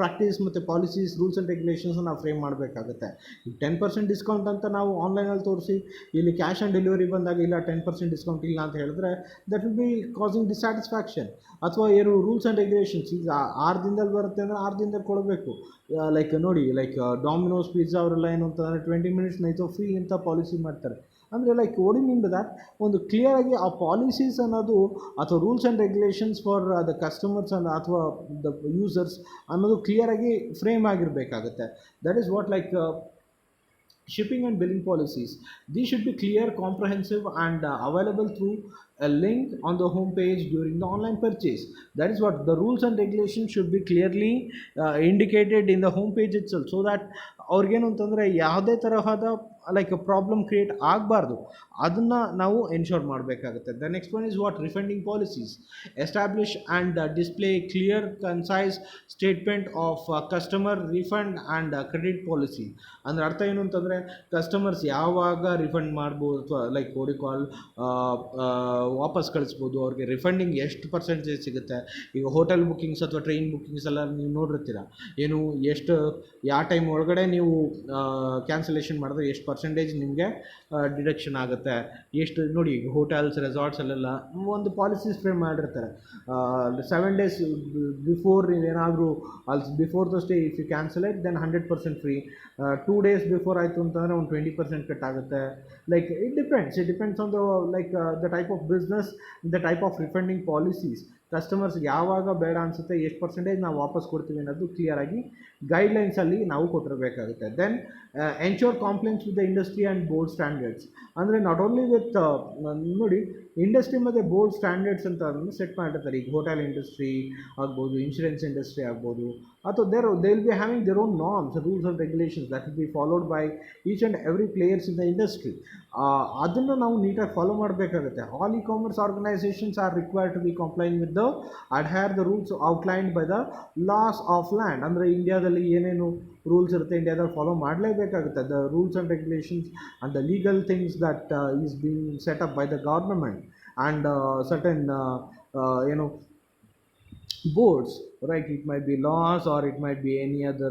ಪ್ರಾಕ್ಟೀಸ್ ಮತ್ತು ಪಾಲಿಸೀಸ್, ರೂಲ್ಸ್ ಆ್ಯಂಡ್ ರೆಗ್ಯುಲೇಷನ್ಸ್ನ ನಾವು ಫ್ರೇಮ್ ಮಾಡಬೇಕಾಗುತ್ತೆ. ಈಗ 10% ಡಿಸ್ಕೌಂಟ್ ಅಂತ ನಾವು ಆನ್ಲೈನಲ್ಲಿ ತೋರಿಸಿ ಇಲ್ಲಿ ಕ್ಯಾಶ್ ಆನ್ ಡೆಲಿವರಿ ಬಂದಾಗ ಇಲ್ಲ 10% ಡಿಸ್ಕೌಂಟ್ ಇಲ್ಲ ಅಂತ ಹೇಳಿದ್ರೆ that will B causing dissatisfaction. ಅಥವಾ ಏನು ರೂಲ್ಸ್ ಆ್ಯಂಡ್ ರೆಗ್ಯುಲೇಷನ್ಸ್, ಈಗ 6 ದಿನದಲ್ಲಿ ಬರುತ್ತೆ ಅಂದರೆ 6 ದಿನದಲ್ಲಿ ಕೊಡಬೇಕು. ಲೈಕ್ ನೋಡಿ, ಲೈಕ್ ಡಾಮಿನೋಸ್ ಪಿಜ್ಜಾ ಅವರೆಲ್ಲ ಏನು ಅಂತಂದರೆ 20 ಮಿನಿಟ್ಸ್ ನೈತೋ ಫ್ರೀ ಅಂತ ಪಾಲಿಸಿ ಮಾಡ್ತಾರೆ. ಅಂದರೆ ಲೈಕ್ ಓಡಿ ಮೀನ್ ಬೈ ದ್ಯಾಟ್ ಒಂದು ಕ್ಲಿಯರಾಗಿ ಆ ಪಾಲಿಸೀಸ್ ಅನ್ನೋದು ಅಥವಾ rules and regulations for the customers ಅಥವಾ ದ ಯೂಸರ್ಸ್ ಅನ್ನೋದು ಕ್ಲಿಯರಾಗಿ ಫ್ರೇಮ್ ಆಗಿರಬೇಕಾಗುತ್ತೆ. That is what like shipping and billing policies. These should be clear, comprehensive and available through a link on the home page during the online purchase. That is what the rules and regulations should be clearly indicated in the home page itself, so that ಅವ್ರಿಗೇನು ಅಂತಂದರೆ ಯಾವುದೇ ತರಹದ ಲೈಕ್ ಪ್ರಾಬ್ಲಮ್ ಕ್ರಿಯೇಟ್ ಆಗಬಾರ್ದು, ಅದನ್ನು ನಾವು ಎನ್ಶೋರ್ ಮಾಡಬೇಕಾಗುತ್ತೆ. The next one is what refunding policies. Establish and display clear concise statement of customer refund and credit policy. ಅಂದರೆ ಅರ್ಥ ಏನು ಅಂತಂದರೆ ಕಸ್ಟಮರ್ಸ್ ಯಾವಾಗ ರಿಫಂಡ್ ಮಾಡ್ಬೋದು ಅಥವಾ ಲೈಕ್ ಓಡಿ ಕಾಲ್ ವಾಪಸ್ ಕಳಿಸ್ಬೋದು, ಅವ್ರಿಗೆ ರಿಫಂಡಿಂಗ್ ಎಷ್ಟು ಪರ್ಸೆಂಟೇಜ್ ಸಿಗುತ್ತೆ, ಈಗ ಹೋಟೆಲ್ ಬುಕ್ಕಿಂಗ್ಸ್ ಅಥವಾ ಟ್ರೈನ್ ಬುಕ್ಕಿಂಗ್ಸ್ ಎಲ್ಲ ನೀವು ನೋಡಿರ್ತೀರ, ಏನು ಎಷ್ಟು ಯಾವ ಟೈಮ್ ಒಳಗಡೆ ನೀವು ಕ್ಯಾನ್ಸಲೇಷನ್ ಮಾಡಿದ್ರೆ ಎಷ್ಟು ಪರ್ಸೆಂಟೇಜ್ ನಿಮಗೆ ಡಿಡಕ್ಷನ್ ಆಗುತ್ತೆ, ಎಷ್ಟು ನೋಡಿ. ಹೋಟೆಲ್ಸ್ ರೆಸಾರ್ಟ್ಸಲ್ಲೆಲ್ಲ ಒಂದು ಪಾಲಿಸೀಸ್ ಫ್ರೇಮ್ ಮಾಡಿರ್ತಾರೆ. 7 days ಬಿಫೋರ್ ನೀವೇನಾದರೂ ಅಲ್ಲಿ before the stay if you cancel it then 100% free. 2 days before ಆಯಿತು ಅಂತಂದರೆ ಒಂದು 20% ಕಟ್ ಆಗುತ್ತೆ. Like it depends on the like the type of business, the type of refunding policies. Customers ಯಾವಾಗ ಬೇಡ ಅನಿಸುತ್ತೆ ಎಷ್ಟು ಪರ್ಸೆಂಟೇಜ್ ನಾವು ವಾಪಸ್ ಕೊಡ್ತೀವಿ ಅನ್ನೋದು ಕ್ಲಿಯರಾಗಿ ಗೈಡ್ಲೈನ್ಸಲ್ಲಿ ನಾವು ಕೊಟ್ಟಿರಬೇಕಾಗುತ್ತೆ. Then ensure compliance with the industry and board standards. ಅಂದರೆ ನಾಟ್ ಓನ್ಲಿ ವಿತ್ ನೋಡಿ ಇಂಡಸ್ಟ್ರಿ ಮತ್ತು ಬೋರ್ಡ್ ಸ್ಟ್ಯಾಂಡರ್ಡ್ಸ್ ಅಂತ ಅದನ್ನು ಸೆಟ್ ಮಾಡಿರ್ತಾರೆ. ಈಗ ಹೋಟೆಲ್ ಇಂಡಸ್ಟ್ರಿ ಆಗ್ಬೋದು, ಇನ್ಶೂರೆನ್ಸ್ ಇಂಡಸ್ಟ್ರಿ ಆಗ್ಬೋದು, ಅಥವಾ they will be having their own norms, rules and regulations that will be followed by each and every players in the industry. ಅದನ್ನು ನಾವು ನೀಟಾಗಿ ಫಾಲೋ ಮಾಡಬೇಕಾಗುತ್ತೆ. All e-commerce organisations are required to be complain with the adhere the rules outlined by the loss of land. ಅಂದರೆ ಇಂಡಿಯಾದಲ್ಲಿ ಏನೇನು ರೂಲ್ಸ್ ಇರುತ್ತೆ ಇಂಡಿಯಾದಲ್ಲಿ ಫಾಲೋ ಮಾಡಲೇಬೇಕಾಗುತ್ತೆ. The rules and regulations and the legal things that is being set up by the government and certain ಏನು boards, right? It might be laws or it might be any other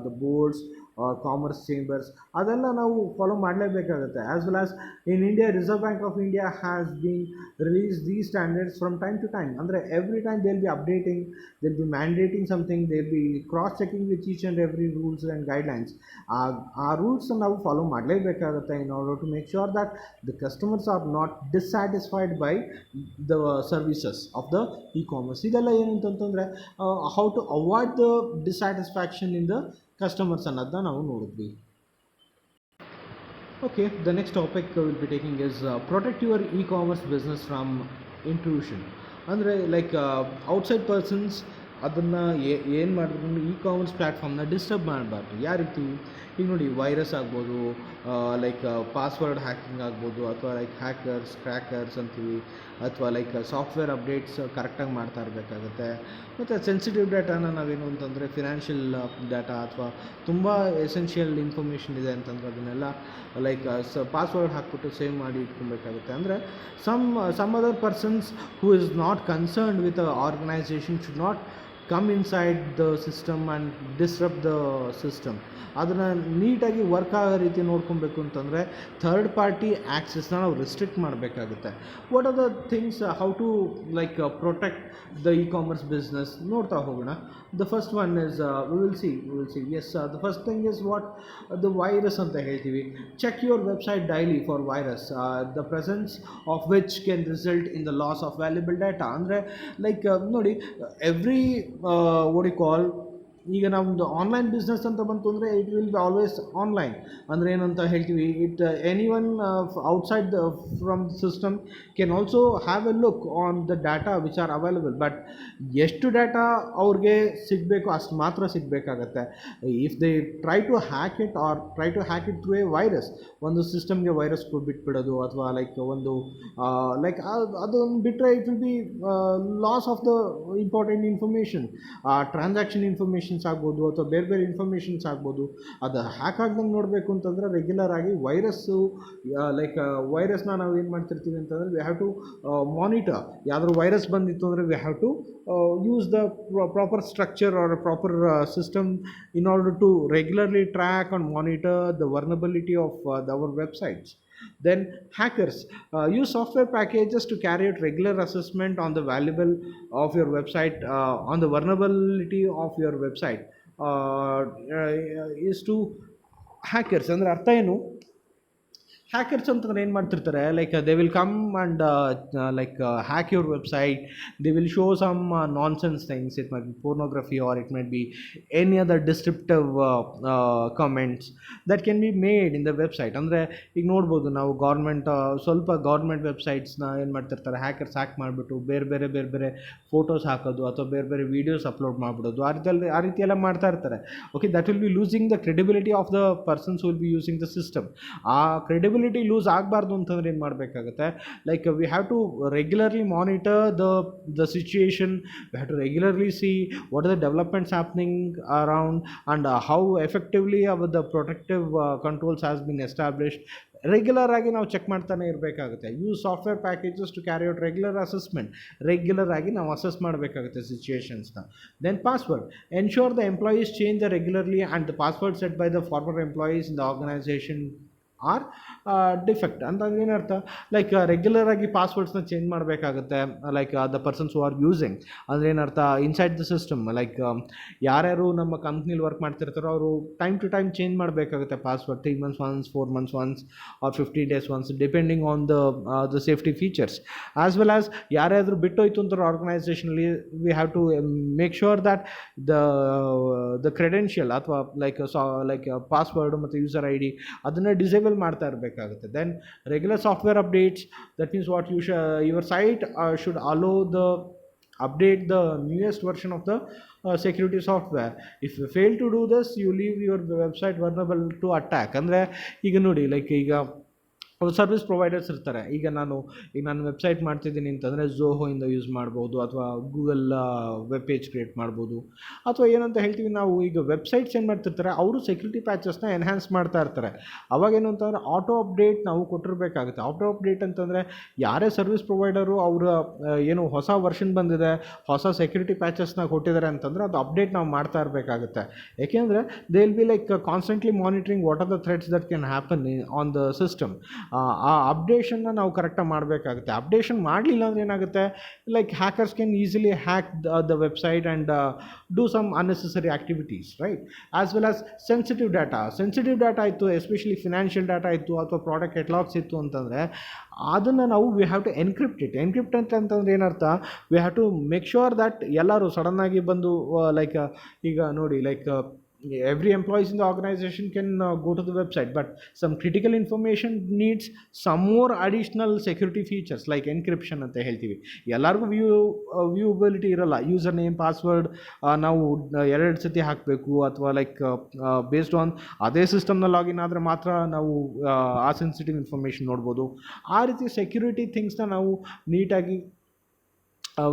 the boards or commerce chambers, ಅದೆಲ್ಲ ನಾವು ಫಾಲೋ ಮಾಡಲೇಬೇಕಾಗುತ್ತೆ. As well as in India Reserve Bank of India has been release these standards from time to time. ಅಂದರೆ every time they will be updating, they will be mandating something, they will be cross checking with each and every rules and guidelines. ಆ ರೂಲ್ಸನ್ನು ನಾವು ಫಾಲೋ ಮಾಡಲೇಬೇಕಾಗುತ್ತೆ in order to make sure that the customers are not dissatisfied by the services of the e-commerce. ಇದೆಲ್ಲ ಏನಂತಂತಂದರೆ how to avoid the dissatisfaction in the customers ಅನ್ನೋದನ್ನ ನಾವು ನೋಡಿದ್ವಿ. Okay, the next topic we'll be taking is protect your e-commerce business from intrusion. ಅಂದರೆ ಲೈಕ್ ಔಟ್ಸೈಡ್ ಪರ್ಸನ್ಸ್ ಅದನ್ನು ಏನು ಮಾಡಿದ್ರು ಇ-ಕಾಮರ್ಸ್ ಪ್ಲ್ಯಾಟ್ಫಾರ್ಮ್ನ ಡಿಸ್ಟರ್ಬ್ ಮಾಡಬಾರ್ದು. ಯಾವ ರೀತಿ? ಈಗ ನೋಡಿ, ವೈರಸ್ ಆಗ್ಬೋದು, ಲೈಕ್ ಪಾಸ್ವರ್ಡ್ ಹ್ಯಾಕಿಂಗ್ ಆಗ್ಬೋದು, ಅಥವಾ ಲೈಕ್ ಹ್ಯಾಕರ್ಸ್, ಕ್ರ್ಯಾಕರ್ಸ್ ಅಂತೀವಿ, ಅಥವಾ ಲೈಕ್ ಸಾಫ್ಟ್ವೇರ್ ಅಪ್ಡೇಟ್ಸ್ ಕರೆಕ್ಟಾಗಿ ಮಾಡ್ತಾ ಇರಬೇಕಾಗುತ್ತೆ. ಮತ್ತು ಸೆನ್ಸಿಟಿವ್ ಡೇಟಾನ ನಾವೇನು ಅಂತಂದರೆ ಫಿನಾನ್ಷಿಯಲ್ ಡೇಟಾ ಅಥವಾ ತುಂಬ ಎಸೆನ್ಷಿಯಲ್ ಇನ್ಫಾರ್ಮೇಷನ್ ಇದೆ ಅಂತಂದರೆ ಅದನ್ನೆಲ್ಲ ಲೈಕ್ ಪಾಸ್ವರ್ಡ್ ಹಾಕ್ಬಿಟ್ಟು ಸೇವ್ ಮಾಡಿ ಇಟ್ಕೊಬೇಕಾಗುತ್ತೆ. ಅಂದರೆ some other persons who is not concerned with organisation should not come inside the system and disturb the system. ಅದನ್ನು ನೀಟಾಗಿ ವರ್ಕ್ ಆಗೋ ರೀತಿ ನೋಡ್ಕೊಬೇಕು ಅಂತಂದರೆ ಥರ್ಡ್ ಪಾರ್ಟಿ ಆ್ಯಕ್ಸಸ್ನ ನಾವು ರಿಸ್ಟ್ರಿಕ್ಟ್ ಮಾಡಬೇಕಾಗುತ್ತೆ. What are the things how to like protect the e-commerce business ನೋಡ್ತಾ ಹೋಗೋಣ. The first one is we will see as the first thing is what the virus ಅಂತ ಹೇಳ್ತೀವಿ. Check your website daily for virus, the presence of which can result in the loss of valuable data. ಅಂದರೆ ಲೈಕ್ ನೋಡಿ, ಎವ್ರಿ ವಾಟ್ ಯು ಕಾಲ್, ಈಗ ನಮ್ಮದು ಆನ್ಲೈನ್ ಬಿಸ್ನೆಸ್ ಅಂತ ಬಂತು ಅಂದರೆ it will be always online. ಅಂದರೆ ಏನಂತ ಹೇಳ್ತೀವಿ, it any one outside the from system can also have a look on the data which are available. But ಎಷ್ಟು ಡಾಟಾ ಅವ್ರಿಗೆ ಸಿಗಬೇಕು ಅಷ್ಟು ಮಾತ್ರ ಸಿಗಬೇಕಾಗತ್ತೆ. If they try to hack it or try to hack it through a virus, ಒಂದು ಸಿಸ್ಟಮ್ಗೆ ವೈರಸ್ ಬಿಟ್ಬಿಡೋದು, ಅಥವಾ ಲೈಕ್ ಒಂದು ಲೈಕ್ ಅದೊಂದು ಬಿಟ್ಟರೆ it will B loss of the important information, transaction informations ಆಗ್ಬೋದು, ಅಥವಾ ಬೇರೆ ಬೇರೆ ಇನ್ಫಾರ್ಮೇಷನ್ಸ್ ಆಗ್ಬೋದು. ಅದು ಹ್ಯಾಕ್ ಆಗ್ದಂಗೆ ನೋಡಬೇಕು ಅಂತಂದರೆ ರೆಗ್ಯುಲರ್ ಆಗಿ ವೈರಸ್ಸು ಲೈಕ್ ವೈರಸ್ನ ನಾವು ಏನು ಮಾಡ್ತಿರ್ತೀವಿ ಅಂತಂದರೆ ವಿ ಹ್ಯಾವ್ ಟು ಮಾನಿಟರ್. ಯಾವ್ದಾದ್ರು ವೈರಸ್ ಬಂದಿತ್ತು ಅಂದರೆ we have to use the proper structure or a proper system in order to regularly track and monitor the vulnerability of our websites. Then hackers use software packages to carry out regular assessment on the valuable of your website, on the vulnerability of your website. Is to hackers ಅಂದರೆ ಅರ್ಥ ಏನು? ಹ್ಯಾಕರ್ಸ್ ಅಂತಂದ್ರೆ ಏನು ಮಾಡ್ತಿರ್ತಾರೆ, like they will come and like hack your website. They will show some nonsense things. It might be pornography or it might be any other descriptive comments that can be made in the website. ಅಂದರೆ ಈಗ ನೋಡ್ಬೋದು ನಾವು ಸ್ವಲ್ಪ ಗೌರ್ಮೆಂಟ್ ವೆಬ್ಸೈಟ್ಸ್ನ ಏನು ಮಾಡ್ತಿರ್ತಾರೆ, ಹ್ಯಾಕರ್ಸ್ ಹ್ಯಾಕ್ ಮಾಡಿಬಿಟ್ಟು ಬೇರೆ ಬೇರೆ ಫೋಟೋಸ್ ಹಾಕೋದು ಅಥವಾ ಬೇರೆ ಬೇರೆ ವೀಡಿಯೋಸ್ ಅಪ್ಲೋಡ್ ಮಾಡಿಬಿಡೋದು, ಆ ರೀತಿ ಎಲ್ಲ ಮಾಡ್ತಾ ಇರ್ತಾರೆ. Okay, that will be losing the credibility of the persons will be using the system. ಆ ಕ್ರೆಡಿಬಿಲಿಟಿ ಲೂಸ್ ಆಗಬಾರ್ದು ಅಂತಂದ್ರೆ ಏನು ಮಾಡಬೇಕಾಗುತ್ತೆ, like we have to regularly monitor the situation. We have to regularly see what are the developments happening around and how effectively the protective controls has been established. Regular ಆಗಿ ನಾವು ಚೆಕ್ ಮಾಡ್ತಾನೆ ಇರಬೇಕಾಗುತ್ತೆ. Use software packages to carry out regular assessment, regular ಆಗಿ ನಾವು ಅಸೆಸ್ ಮಾಡಬೇಕಾಗುತ್ತೆ ಸಿಚುಯೇಷನ್ಸ್ನ. Then password, ensure the employees change the regularly and the password set by the former employees in the organisation are defect ಅಂತಂದ್ರೆ ಏನರ್ಥ, ಲೈಕ್ ರೆಗ್ಯುಲರ್ ಆಗಿ ಪಾಸ್ವರ್ಡ್ಸ್ನ ಚೇಂಜ್ ಮಾಡಬೇಕಾಗುತ್ತೆ. Like the persons who are using ಅಂದರೆ ಏನರ್ಥ, ಇನ್ಸೈಡ್ ದ ಸಿಸ್ಟಮ್, ಲೈಕ್ ಯಾರ್ಯಾರು ನಮ್ಮ ಕಂಪ್ನಿಲಿ ವರ್ಕ್ ಮಾಡ್ತಿರ್ತಾರೋ ಅವರು ಟೈಮ್ ಟು ಟೈಮ್ ಚೇಂಜ್ ಮಾಡಬೇಕಾಗುತ್ತೆ password, 3 months once, 4 months once or 15 days once, depending on the safety features. As well as ಯಾರ್ಯಾದ್ರು ಬಿಟ್ಟೋಯ್ತು ಅಂತಾರೆ ಆರ್ಗನೈಸೇಷನಲ್ಲಿ, we have to make sure that the credential ಅಥವಾ ಲೈಕ್ ಪಾಸ್ವರ್ಡ್ ಮತ್ತು ಯೂಸರ್ ಐ ಡಿ ಅದನ್ನು ಡಿಸೇಬಲ್ ಮಾಡ್ತಾ ಇರಬೇಕಾಗುತ್ತೆ. Then regular software updates, that means what your site should allow the update the newest version of the security software. If you fail to do this, you leave your website vulnerable to attack. ಅಂದರೆ ಈಗ ನೋಡಿ, ಲೈಕ್ ಈಗ ಸರ್ವಿಸ್ ಪ್ರೊವೈಡರ್ಸ್ ಇರ್ತಾರೆ. ಈಗ ನಾನು ವೆಬ್ಸೈಟ್ ಮಾಡ್ತಿದ್ದೀನಿ ಅಂತಂದರೆ ಝೋಹೋಯಿಂದ ಯೂಸ್ ಮಾಡ್ಬೋದು, ಅಥವಾ ಗೂಗಲ್ ವೆಬ್ ಪೇಜ್ ಕ್ರಿಯೇಟ್ ಮಾಡ್ಬೋದು, ಅಥವಾ ಏನಂತ ಹೇಳ್ತೀವಿ ನಾವು, ಈಗ ವೆಬ್ಸೈಟ್ಸ್ ಏನು ಮಾಡ್ತಿರ್ತಾರೆ ಅವರು ಸೆಕ್ಯೂರಿಟಿ ಪ್ಯಾಚಸ್ನ ಎನ್ಹ್ಯಾನ್ಸ್ ಮಾಡ್ತಾ ಇರ್ತಾರೆ. ಅವಾಗೇನು ಅಂತಂದರೆ ಆಟೋ ಅಪ್ಡೇಟ್ ನಾವು ಕೊಟ್ಟಿರಬೇಕಾಗುತ್ತೆ. ಆಟೋ ಅಪ್ಡೇಟ್ ಅಂತಂದರೆ ಯಾರೇ ಸರ್ವಿಸ್ ಪ್ರೊವೈಡರು ಅವರ ಏನು ಹೊಸ ವರ್ಷನ್ ಬಂದಿದೆ, ಹೊಸ ಸೆಕ್ಯೂರಿಟಿ ಪ್ಯಾಚಸ್ನ ಕೊಟ್ಟಿದ್ದಾರೆ ಅಂತಂದರೆ ಅದು ಅಪ್ಡೇಟ್ ನಾವು ಮಾಡ್ತಾ ಇರಬೇಕಾಗುತ್ತೆ. ಏಕೆಂದರೆ they will be like constantly monitoring what are the threats that can happen on the system. ಆ ಅಪ್ಡೇಷನ್ನ ನಾವು ಕರೆಕ್ಟಾಗಿ ಮಾಡಬೇಕಾಗುತ್ತೆ. ಅಪ್ಡೇಷನ್ ಮಾಡಲಿಲ್ಲ ಅಂದರೆ ಏನಾಗುತ್ತೆ, like hackers can easily hack the website and do some unnecessary activities, right. As well as sensitive data ಇತ್ತು, ಎಸ್ಪೆಷಲಿ ಫಿನಾನ್ಷಿಯಲ್ ಡಾಟಾ ಇತ್ತು ಅಥವಾ ಪ್ರಾಡಕ್ಟ್ ಕೆಟಲಾಗ್ಸ್ ಇತ್ತು ಅಂತಂದರೆ ಅದನ್ನು ನಾವು ವಿ ಹ್ಯಾವ್ ಟು ಎನ್ಕ್ರಿಪ್ಟ್ ಅಂತಂದ್ರೆ ಏನರ್ಥ, we have to make sure that ಎಲ್ಲರೂ ಸಡನ್ನಾಗಿ ಬಂದು ಲೈಕ್ ಈಗ ನೋಡಿ, like every employees in the organization can go to the website, but some critical information needs some more additional security features like encryption ಅಂತ ಹೇಳ್ತೀವಿ. ಎಲ್ಲರಿಗೂ ವ್ಯೂಬಿಲಿಟಿ ಇರಲ್ಲ. ಯೂಸರ್ ನೇಮ್ ಪಾಸ್ವರ್ಡ್ ನಾವು 2 ಸತಿ ಹಾಕಬೇಕು, ಅಥವಾ ಲೈಕ್ ಬೇಸ್ಡ್ ಆನ್ ಅದೇ ಸಿಸ್ಟಮ್ನ ಲಾಗಿನ್ ಆದರೆ ಮಾತ್ರ ನಾವು ಆ ಸೆನ್ಸಿಟಿವ್ ಇನ್ಫಾರ್ಮೇಷನ್ ನೋಡ್ಬೋದು. ಆ ರೀತಿ ಸೆಕ್ಯೂರಿಟಿ ಥಿಂಗ್ಸ್ನ ನಾವು ನೀಟಾಗಿ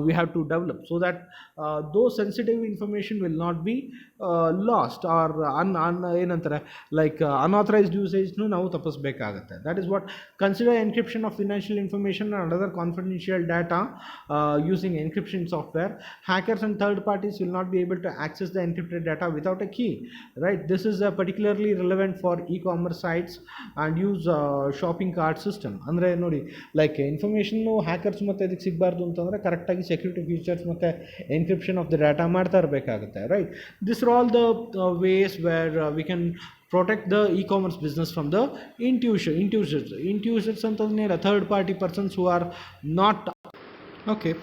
we have to develop so that those sensitive information will not be lost or ಏನಂತಾರೆ ಲೈಕ್ unauthorized usage ನಾವು ತಪ್ಪಿಸಬೇಕಾಗುತ್ತೆ. that is what consider encryption of financial information and other confidential data using encryption software. Hackers and third parties will not be able to access the encrypted data without a key, right. This is particularly relevant for e-commerce sites and use shopping cart system. ಅಂದರೆ ನೋಡಿ, ಲೈಕ್ ಇನ್ಫಾರ್ಮೇಷನ್ನು ಹ್ಯಾಕರ್ಸ್ ಮತ್ತು ಇದಕ್ಕೆ ಸಿಗಬಾರ್ದು ಅಂತಂದರೆ ಕರೆಕ್ಟಾಗಿ ಸೆಕ್ಯೂರಿಟಿ ಫೀಚರ್ಸ್ ಮತ್ತು ಎನ್ಕ್ರಿಪ್ಷನ್ ಆಫ್ ದ ಡಾಟಾ ಮಾಡ್ತಾ ಇರಬೇಕಾಗುತ್ತೆ, right. This are all the ways where we can protect the e-commerce business from the intrusions ಅಂತಂದ್ರೆ third party persons who are not okay.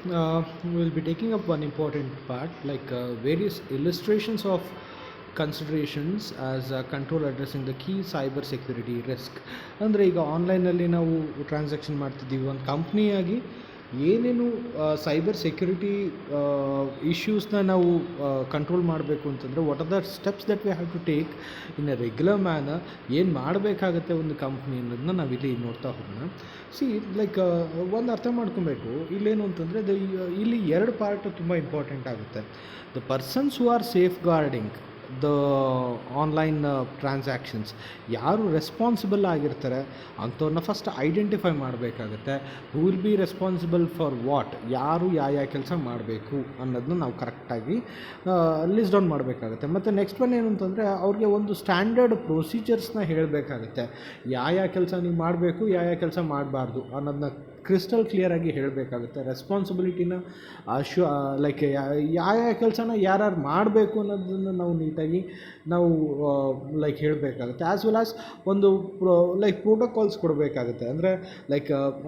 We will be taking up one important part, like various illustrations of considerations as control addressing the key cyber security risk. ಅಂದರೆ ಈಗ ಆನ್ಲೈನಲ್ಲಿ ನಾವು ಟ್ರಾನ್ಸಾಕ್ಷನ್ ಮಾಡ್ತಿದ್ದೀವಿ, ಒಂದು ಕಂಪ್ನಿಯಾಗಿ ಏನೇನು ಸೈಬರ್ ಸೆಕ್ಯೂರಿಟಿ ಇಶ್ಯೂಸ್ನ ನಾವು ಕಂಟ್ರೋಲ್ ಮಾಡಬೇಕು ಅಂತಂದರೆ what are the steps that we have to take in a regular manner, ಏನು ಮಾಡಬೇಕಾಗತ್ತೆ ಒಂದು ಕಂಪ್ನಿ ಅನ್ನೋದನ್ನ ನಾವಿಲ್ಲಿ ನೋಡ್ತಾ ಹೋಗೋಣ. ಲೈಕ್ ಒಂದು ಅರ್ಥ ಮಾಡ್ಕೊಬೇಕು ಇಲ್ಲೇನು ಅಂತಂದರೆ ಇಲ್ಲಿ 2 ಪಾರ್ಟ್ ತುಂಬ ಇಂಪಾರ್ಟೆಂಟ್ ಆಗುತ್ತೆ. The persons who are safe guarding the online transactions, ಯಾರು ರೆಸ್ಪಾನ್ಸಿಬಲ್ ಆಗಿರ್ತಾರೆ ಅಂಥವ್ರನ್ನ ಫಸ್ಟ್ ಐಡೆಂಟಿಫೈ ಮಾಡಬೇಕಾಗತ್ತೆ. ಹೂ will be responsible for what, ಯಾರು ಯಾವ ಕೆಲಸ ಮಾಡಬೇಕು ಅನ್ನೋದನ್ನ ನಾವು ಕರೆಕ್ಟಾಗಿ ಲಿಸ್ಟ್ ಡೌನ್ ಮಾಡಬೇಕಾಗುತ್ತೆ. ಮತ್ತು ನೆಕ್ಸ್ಟ್ ಒನ್ ಏನು ಅಂತಂದರೆ ಅವ್ರಿಗೆ ಒಂದು ಸ್ಟ್ಯಾಂಡರ್ಡ್ ಪ್ರೊಸೀಜರ್ಸ್ನ ಹೇಳಬೇಕಾಗುತ್ತೆ. ಯಾವ ಕೆಲಸ ನೀವು ಮಾಡಬೇಕು, ಯಾವ ಕೆಲಸ ಮಾಡಬಾರ್ದು ಅನ್ನೋದನ್ನ ಕ್ರಿಸ್ಟಲ್ ಕ್ಲಿಯರಾಗಿ ಹೇಳಬೇಕಾಗುತ್ತೆ. ರೆಸ್ಪಾನ್ಸಿಬಿಲಿಟಿನ ಲೈಕ್ ಯಾವ ಕೆಲಸನ ಯಾರ್ಯಾರು ಮಾಡಬೇಕು ಅನ್ನೋದನ್ನು ನಾವು ನೀಟಾಗಿ ನಾವು ಲೈಕ್ ಹೇಳಬೇಕಾಗುತ್ತೆ. ಆ್ಯಸ್ ವೆಲ್ ಆಸ್ ಒಂದು ಲೈಕ್ ಪ್ರೋಟೋಕಾಲ್ಸ್ ಕೊಡಬೇಕಾಗುತ್ತೆ.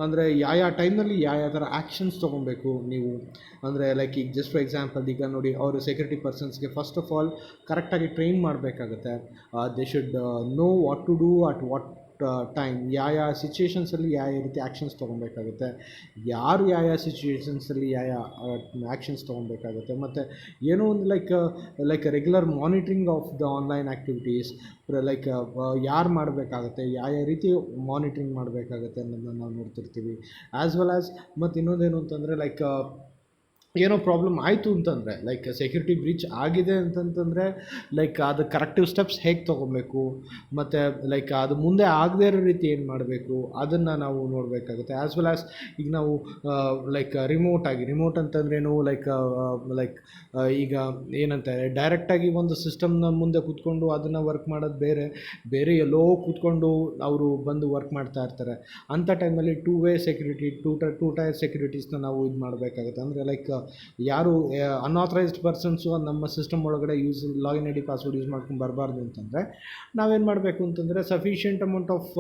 ಅಂದರೆ ಯಾವ ಟೈಮ್ನಲ್ಲಿ ಯಾವ ಥರ ಆ್ಯಕ್ಷನ್ಸ್ ತೊಗೊಬೇಕು ನೀವು. ಅಂದರೆ ಲೈಕ್ ಈಗ ಜಸ್ಟ್ ಫಾರ್ ಎಕ್ಸಾಂಪಲ್, ಈಗ ನೋಡಿ ಅವರು ಸೆಕ್ಯೂರಿಟಿ ಪರ್ಸನ್ಸ್ಗೆ ಫಸ್ಟ್ ಆಫ್ ಆಲ್ ಕರೆಕ್ಟಾಗಿ ಟ್ರೈನ್ ಮಾಡಬೇಕಾಗುತ್ತೆ. They should know what to do at what time, ಯಾವ ಸಿಚುಯೇಷನ್ಸಲ್ಲಿ ಯಾವ ರೀತಿ ಆ್ಯಕ್ಷನ್ಸ್ ತೊಗೊಬೇಕಾಗುತ್ತೆ, ಯಾರು ಯಾವ ಸಿಚುಯೇಷನ್ಸಲ್ಲಿ ಯಾವ ಆ್ಯಕ್ಷನ್ಸ್ ತೊಗೊಬೇಕಾಗುತ್ತೆ. ಮತ್ತು ಏನೋ ಒಂದು like regular monitoring of the online activities, like ಯಾರು ಮಾಡಬೇಕಾಗುತ್ತೆ, ಯಾವ ರೀತಿ ಮಾನಿಟ್ರಿಂಗ್ ಮಾಡಬೇಕಾಗುತ್ತೆ ಅನ್ನೋದನ್ನ ನಾವು ನೋಡ್ತಿರ್ತೀವಿ. ಆ್ಯಸ್ ವೆಲ್ ಆ್ಯಸ್ ಮತ್ತು ಇನ್ನೊಂದೇನು ಅಂತಂದರೆ ಲೈಕ್ ಏನೋ ಪ್ರಾಬ್ಲಮ್ ಆಯಿತು ಅಂತಂದರೆ, ಲೈಕ್ ಸೆಕ್ಯೂರಿಟಿ ಬ್ರೀಚ್ ಆಗಿದೆ ಅಂತಂತಂದರೆ, ಲೈಕ್ ಅದು ಕರೆಕ್ಟಿವ್ ಸ್ಟೆಪ್ಸ್ ಹೇಗೆ ತೊಗೊಬೇಕು, ಮತ್ತು ಲೈಕ್ ಅದು ಮುಂದೆ ಆಗದೇ ಇರೋ ರೀತಿ ಏನು ಮಾಡಬೇಕು ಅದನ್ನು ನಾವು ನೋಡಬೇಕಾಗುತ್ತೆ. ಆ್ಯಸ್ ವೆಲ್ ಆ್ಯಸ್ ಈಗ ನಾವು ಲೈಕ್ ರಿಮೋಟ್ ಅಂತಂದ್ರೇನು, ಲೈಕ್ ಈಗ ಏನಂತಾರೆ, ಡೈರೆಕ್ಟಾಗಿ ಒಂದು ಸಿಸ್ಟಮ್ನ ಮುಂದೆ ಕೂತ್ಕೊಂಡು ಅದನ್ನು ವರ್ಕ್ ಮಾಡೋದು ಬೇರೆ ಎಲ್ಲೋ ಕೂತ್ಕೊಂಡು ಅವರು ಬಂದು ವರ್ಕ್ ಮಾಡ್ತಾ ಇರ್ತಾರೆ. ಅಂಥ ಟೈಮಲ್ಲಿ two way security, two tier ಸೆಕ್ಯೂರಿಟೀಸ್ನ ನಾವು ಇದು ಮಾಡಬೇಕಾಗುತ್ತೆ. ಅಂದರೆ ಲೈಕ್ ಯಾರು ಅನ್ಆಥರೈಸ್ಡ್ ಪರ್ಸನ್ಸು ನಮ್ಮ ಸಿಸ್ಟಮ್ ಒಳಗಡೆ login I D password use ಮಾಡ್ಕೊಂಡು ಬರಬಾರ್ದು ಅಂತಂದರೆ ನಾವೇನು ಮಾಡಬೇಕು ಅಂತಂದರೆ ಸಫಿಷಿಯೆಂಟ್ ಅಮೌಂಟ್ ಆಫ್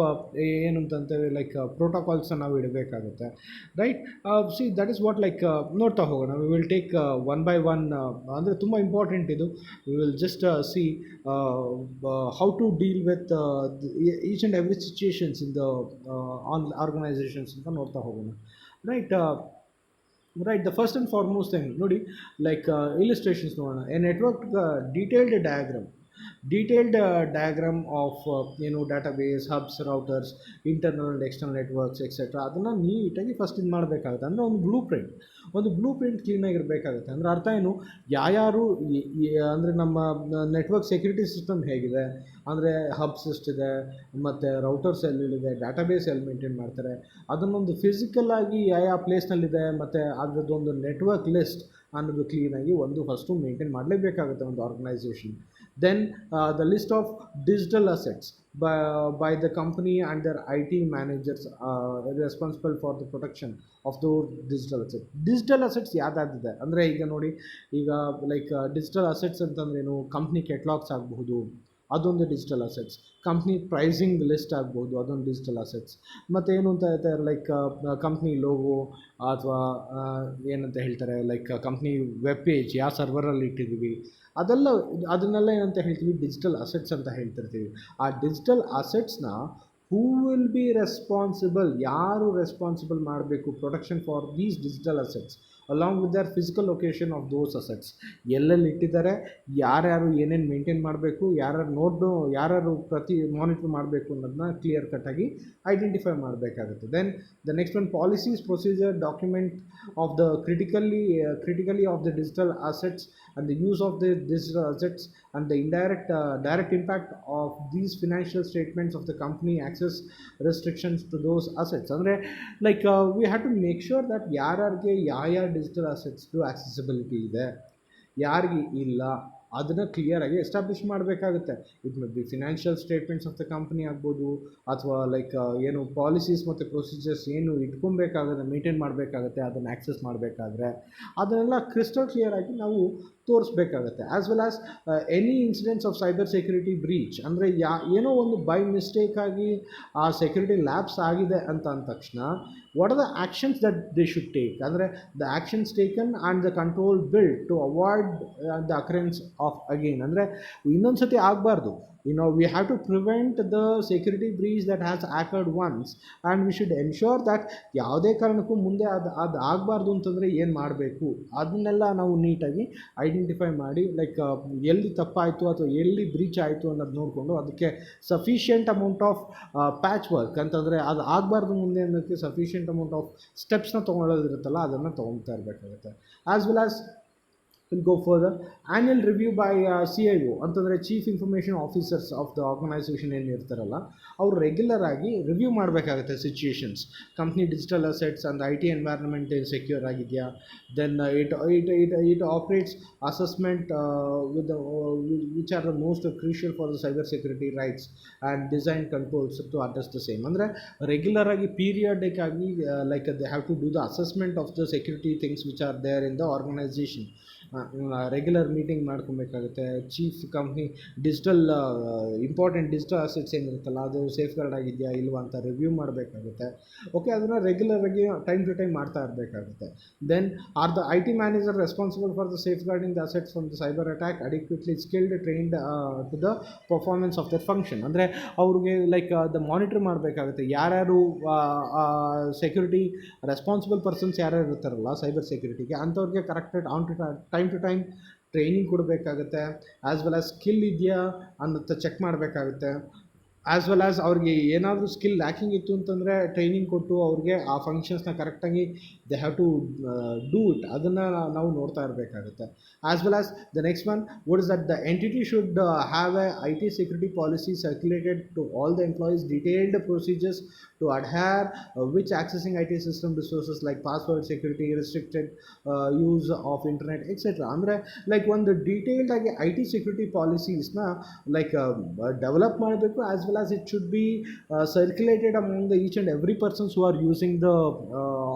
ಏನು ಅಂತಂತೇವೆ ಲೈಕ್ ಪ್ರೋಟೋಕಾಲ್ಸ್ನ ನಾವು ಇಡಬೇಕಾಗುತ್ತೆ, right. See that is what like ನೋಡ್ತಾ ಹೋಗೋಣ. We will take one by one. ಅಂದರೆ ತುಂಬ ಇಂಪಾರ್ಟೆಂಟ್ ಇದು. We will just see how to deal with each and every situations in the organisations ಅಂತ ನೋಡ್ತಾ ಹೋಗೋಣ, right. The first and foremost thing ನೋಡಿ, ಲೈಕ್ ಇಲಿಸ್ಟ್ರೇಷನ್ಸ್ ನೋಡೋಣ. A network detailed diagram of database, hubs, routers, internal and external networks etcetera ಅದನ್ನು ನೀಟಾಗಿ ಫಸ್ಟ್ ಇದು ಮಾಡಬೇಕಾಗುತ್ತೆ. ಅಂದರೆ ಒಂದು ಬ್ಲೂ ಪ್ರಿಂಟ್ ಕ್ಲೀನಾಗಿರಬೇಕಾಗುತ್ತೆ. ಅಂದರೆ ಅರ್ಥ ಏನು, ಯಾರು ಅಂದರೆ ನಮ್ಮ ನೆಟ್ವರ್ಕ್ ಸೆಕ್ಯೂರಿಟಿ ಸಿಸ್ಟಮ್ ಹೇಗಿದೆ, ಅಂದರೆ ಹಬ್ಸ್ ಎಷ್ಟಿದೆ, ಮತ್ತು ರೌಟರ್ಸ್ ಎಲ್ಲಿದೆ, ಡಾಟಾಬೇಸ್ ಎಲ್ಲಿ ಮೇಂಟೈನ್ ಮಾಡ್ತಾರೆ, ಅದನ್ನೊಂದು ಫಿಸಿಕಲ್ಲಾಗಿ ಯಾವ ಪ್ಲೇಸ್ನಲ್ಲಿದೆ, ಮತ್ತು ಅದರದ್ದೊಂದು ನೆಟ್ವರ್ಕ್ ಲಿಸ್ಟ್ ಅನ್ನೋದು ಕ್ಲೀನಾಗಿ ಫಸ್ಟು ಮೇಂಟೈನ್ ಮಾಡಲೇಬೇಕಾಗುತ್ತೆ ಒಂದು organisation. Then the list of digital assets by the company and their IT managers responsible for the protection of those digital assets. Digital assets ಯಾವ್ದಾದಿದೆ ಅಂದರೆ ಈಗ ನೋಡಿ, ಈಗ ಲೈಕ್ ಡಿಜಿಟಲ್ ಅಸೆಟ್ಸ್ ಅಂತಂದ್ರೇನು, ಕಂಪ್ನಿ ಕೆಟ್ಲಾಗ್ಸ್ ಆಗಬಹುದು, ಅದೊಂದು digital assets. Company pricing list ಆಗ್ಬೋದು, ಅದೊಂದು ಡಿಜಿಟಲ್ ಅಸೆಟ್ಸ್. ಮತ್ತು ಏನು ಅಂತ ಹೇಳ್ತಾರೆ, ಲೈಕ್ ಕಂಪ್ನಿ ಲೋಗೋ ಅಥವಾ ಏನಂತ ಹೇಳ್ತಾರೆ, ಲೈಕ್ ಕಂಪ್ನಿ ವೆಬ್ ಪೇಜ್ ಯಾವ ಸರ್ವರಲ್ಲಿ ಇಟ್ಟಿದ್ದೀವಿ, ಅದನ್ನೆಲ್ಲ ಏನಂತ ಹೇಳ್ತೀವಿ, ಡಿಜಿಟಲ್ ಅಸೆಟ್ಸ್ ಅಂತ ಹೇಳ್ತಿರ್ತೀವಿ. ಆ ಡಿಜಿಟಲ್ ಅಸೆಟ್ಸ್ನ ಹೂ ವಿಲ್ ಬಿ ರೆಸ್ಪಾನ್ಸಿಬಲ್, ಯಾರು ರೆಸ್ಪಾನ್ಸಿಬಲ್ ಮಾಡಬೇಕು protection for these digital assets along with their physical location of those assets. ಎಲ್ಲೆಲ್ಲಿ ಇಟ್ಟಿದ್ದಾರೆ, ಯಾರ್ಯಾರು ಏನೇನು ಮೇಂಟೈನ್ ಮಾಡಬೇಕು, ಯಾರ್ಯಾರು ಮಾನಿಟರ್ ಮಾಡಬೇಕು ಅನ್ನೋದನ್ನ ಕ್ಲಿಯರ್ ಕಟ್ಟಾಗಿ ಐಡೆಂಟಿಫೈ ಮಾಡಬೇಕಾಗುತ್ತೆ. Then the next one, policies, procedure, document of the critically of the digital assets and the use of the digital assets and the direct impact of these financial statements of the company, access restrictions to those assets. ಅಂದರೆ like we have to make sure that ಯಾರ್ಯಾರಿಗೆ ಯಾವ ಡಿಜಿಟಲ್ ಅಸೆಟ್ಸ್ದು ಆಕ್ಸೆಸಿಬಿಲಿಟಿ ಇದೆ, ಯಾರಿಗೆ ಇಲ್ಲ, ಅದನ್ನು ಕ್ಲಿಯರಾಗಿ ಎಸ್ಟಾಬ್ಲಿಷ್ ಮಾಡಬೇಕಾಗುತ್ತೆ. It may be financial statements of the company ಆಗ್ಬೋದು, ಅಥವಾ ಲೈಕ್ ಏನು ಪಾಲಿಸೀಸ್ ಮತ್ತು ಪ್ರೊಸೀಜರ್ಸ್ ಏನು ಇಟ್ಕೊಬೇಕಾಗುತ್ತೆ, ಮೇಂಟೈನ್ ಮಾಡಬೇಕಾಗುತ್ತೆ, ಅದನ್ನು ಆ್ಯಕ್ಸೆಸ್ ಮಾಡಬೇಕಾದ್ರೆ ಅದನ್ನೆಲ್ಲ ಕ್ರಿಸ್ಟಲ್ ಕ್ಲಿಯರಾಗಿ ನಾವು ತೋರಿಸ್ಬೇಕಾಗತ್ತೆ. As well as any incidents of cyber security breach, ಅಂದರೆ ಏನೋ ಒಂದು ಬೈ ಮಿಸ್ಟೇಕಾಗಿ ಆ ಸೆಕ್ಯೂರಿಟಿ ಲ್ಯಾಪ್ಸ್ ಆಗಿದೆ ಅಂತ ಅಂದ ತಕ್ಷಣ what are the actions that they should take, ಅಂದರೆ the actions taken and the control build to avoid the occurrence of again. ಅಂದರೆ ಇನ್ನೊಂದು ಸತಿ ಆಗಬಾರ್ದು. We have to prevent the security breach that has occurred once, and we should ensure that ಯಾವುದೇ ಕಾರಣಕ್ಕೂ ಮುಂದೆ ಅದು ಆಗಬಾರ್ದು ಅಂತಂದರೆ ಏನು ಮಾಡಬೇಕು ಅದನ್ನೆಲ್ಲ ನಾವು ನೀಟಾಗಿ ಐಡೆಂಟಿಫೈ ಮಾಡಿ, ಲೈಕ್ ಎಲ್ಲಿ ತಪ್ಪಾಯಿತು ಅಥವಾ ಎಲ್ಲಿ ಬ್ರೀಚ್ ಆಯಿತು ಅನ್ನೋದು ನೋಡಿಕೊಂಡು ಅದಕ್ಕೆ sufficient amount of patch work ಅಂತಂದರೆ ಅದು ಆಗಬಾರ್ದು ಮುಂದೆ ಅನ್ನೋಕ್ಕೆ ಸಫಿಷಿಯೆಂಟ್ ಅಮೌಂಟ್ ಆಫ್ ಸ್ಟೆಪ್ಸ್ನ ತೊಗೊಳ್ಳೋದಿರುತ್ತಲ್ಲ ಅದನ್ನು ತೊಗೊಳ್ತಾ ಇರಬೇಕಾಗುತ್ತೆ. As well as will go further, annual review by CIO ಅಂತಂದರೆ chief information officers of the organisation ಏನು ಇರ್ತಾರಲ್ಲ, ಅವರು ರೆಗ್ಯುಲರ್ ಆಗಿ ರಿವ್ಯೂ ಮಾಡಬೇಕಾಗುತ್ತೆ situations. Company digital assets and IT environment secure ಆಗಿದೆಯಾ, then it operates assessment which are the most crucial for the cyber security rights and design controls to address the same. ಅಂದರೆ ರೆಗ್ಯುಲರ್ ಆಗಿ ಪೀರಿಯಾಡಿಕ್ ಆಗಿ like they have to do the assessment of the security things which are there in the organisation. Regular meeting ಮಾಡ್ಕೊಬೇಕಾಗುತ್ತೆ. Chief company important digital assets ಏನಿರುತ್ತಲ್ಲ ಅದು ಸೇಫ್ ಗಾರ್ಡ್ ಆಗಿದೆಯಾ ಇಲ್ವಾ ಅಂತ ರಿವ್ಯೂ ಮಾಡಬೇಕಾಗುತ್ತೆ. ಓಕೆ, ಅದನ್ನು ರೆಗ್ಯುಲರಾಗಿ ಟೈಮ್ ಟು ಟೈಮ್ ಮಾಡ್ತಾ ಇರಬೇಕಾಗುತ್ತೆ. Then are the IT manager responsible for the safeguarding the assets from the cyber attack adequately skilled trained to the performance of their function. ಅಂದರೆ ಅವ್ರಿಗೆ ಲೈಕ್ ದ ಮಾನಿಟರ್ ಮಾಡಬೇಕಾಗುತ್ತೆ, ಯಾರ್ಯಾರು ಸೆಕ್ಯೂರಿಟಿ ರೆಸ್ಪಾನ್ಸಿಬಲ್ ಪರ್ಸನ್ಸ್ ಯಾರ್ಯಾರು ಇರ್ತಾರಲ್ಲ ಸೈಬರ್ ಸೆಕ್ಯೂರಿಟಿಗೆ, ಅಂಥವ್ರಿಗೆ corrected time to time training ಕೊಡಬೇಕಾಗುತ್ತೆ. ಆ್ಯಸ್ ವೆಲ್ ಆಸ್ ಸ್ಕಿಲ್ ಇದೆಯಾ ಅನ್ನೋದು ಚೆಕ್ ಮಾಡಬೇಕಾಗುತ್ತೆ. ಆ್ಯಸ್ ವೆಲ್ ಆ್ಯಸ್ ಅವ್ರಿಗೆ ಏನಾದರೂ ಸ್ಕಿಲ್ ಲ್ಯಾಕಿಂಗ್ ಇತ್ತು ಅಂತಂದರೆ ಟ್ರೈನಿಂಗ್ ಕೊಟ್ಟು ಅವ್ರಿಗೆ ಆ ಫಂಕ್ಷನ್ಸ್ನ ಕರೆಕ್ಟಾಗಿ they have to do it, ಅದನ್ನು ನಾವು ನೋಡ್ತಾ ಇರಬೇಕಾಗುತ್ತೆ. As well as the next one, what is that the entity should have a IT security policy circulated to all the employees, detailed procedures to adhere, which accessing IT system resources like password security, restricted use of internet, etc. ಅಂದರೆ ಲೈಕ್ ಒಂದು ಡೀಟೇಲ್ಡ್ ಆಗಿ IT security ಪಾಲಿಸೀಸ್ನ ಲೈಕ್ ಡೆವಲಪ್ ಮಾಡಬೇಕು, as well as it should be circulated among the each and every persons who are using the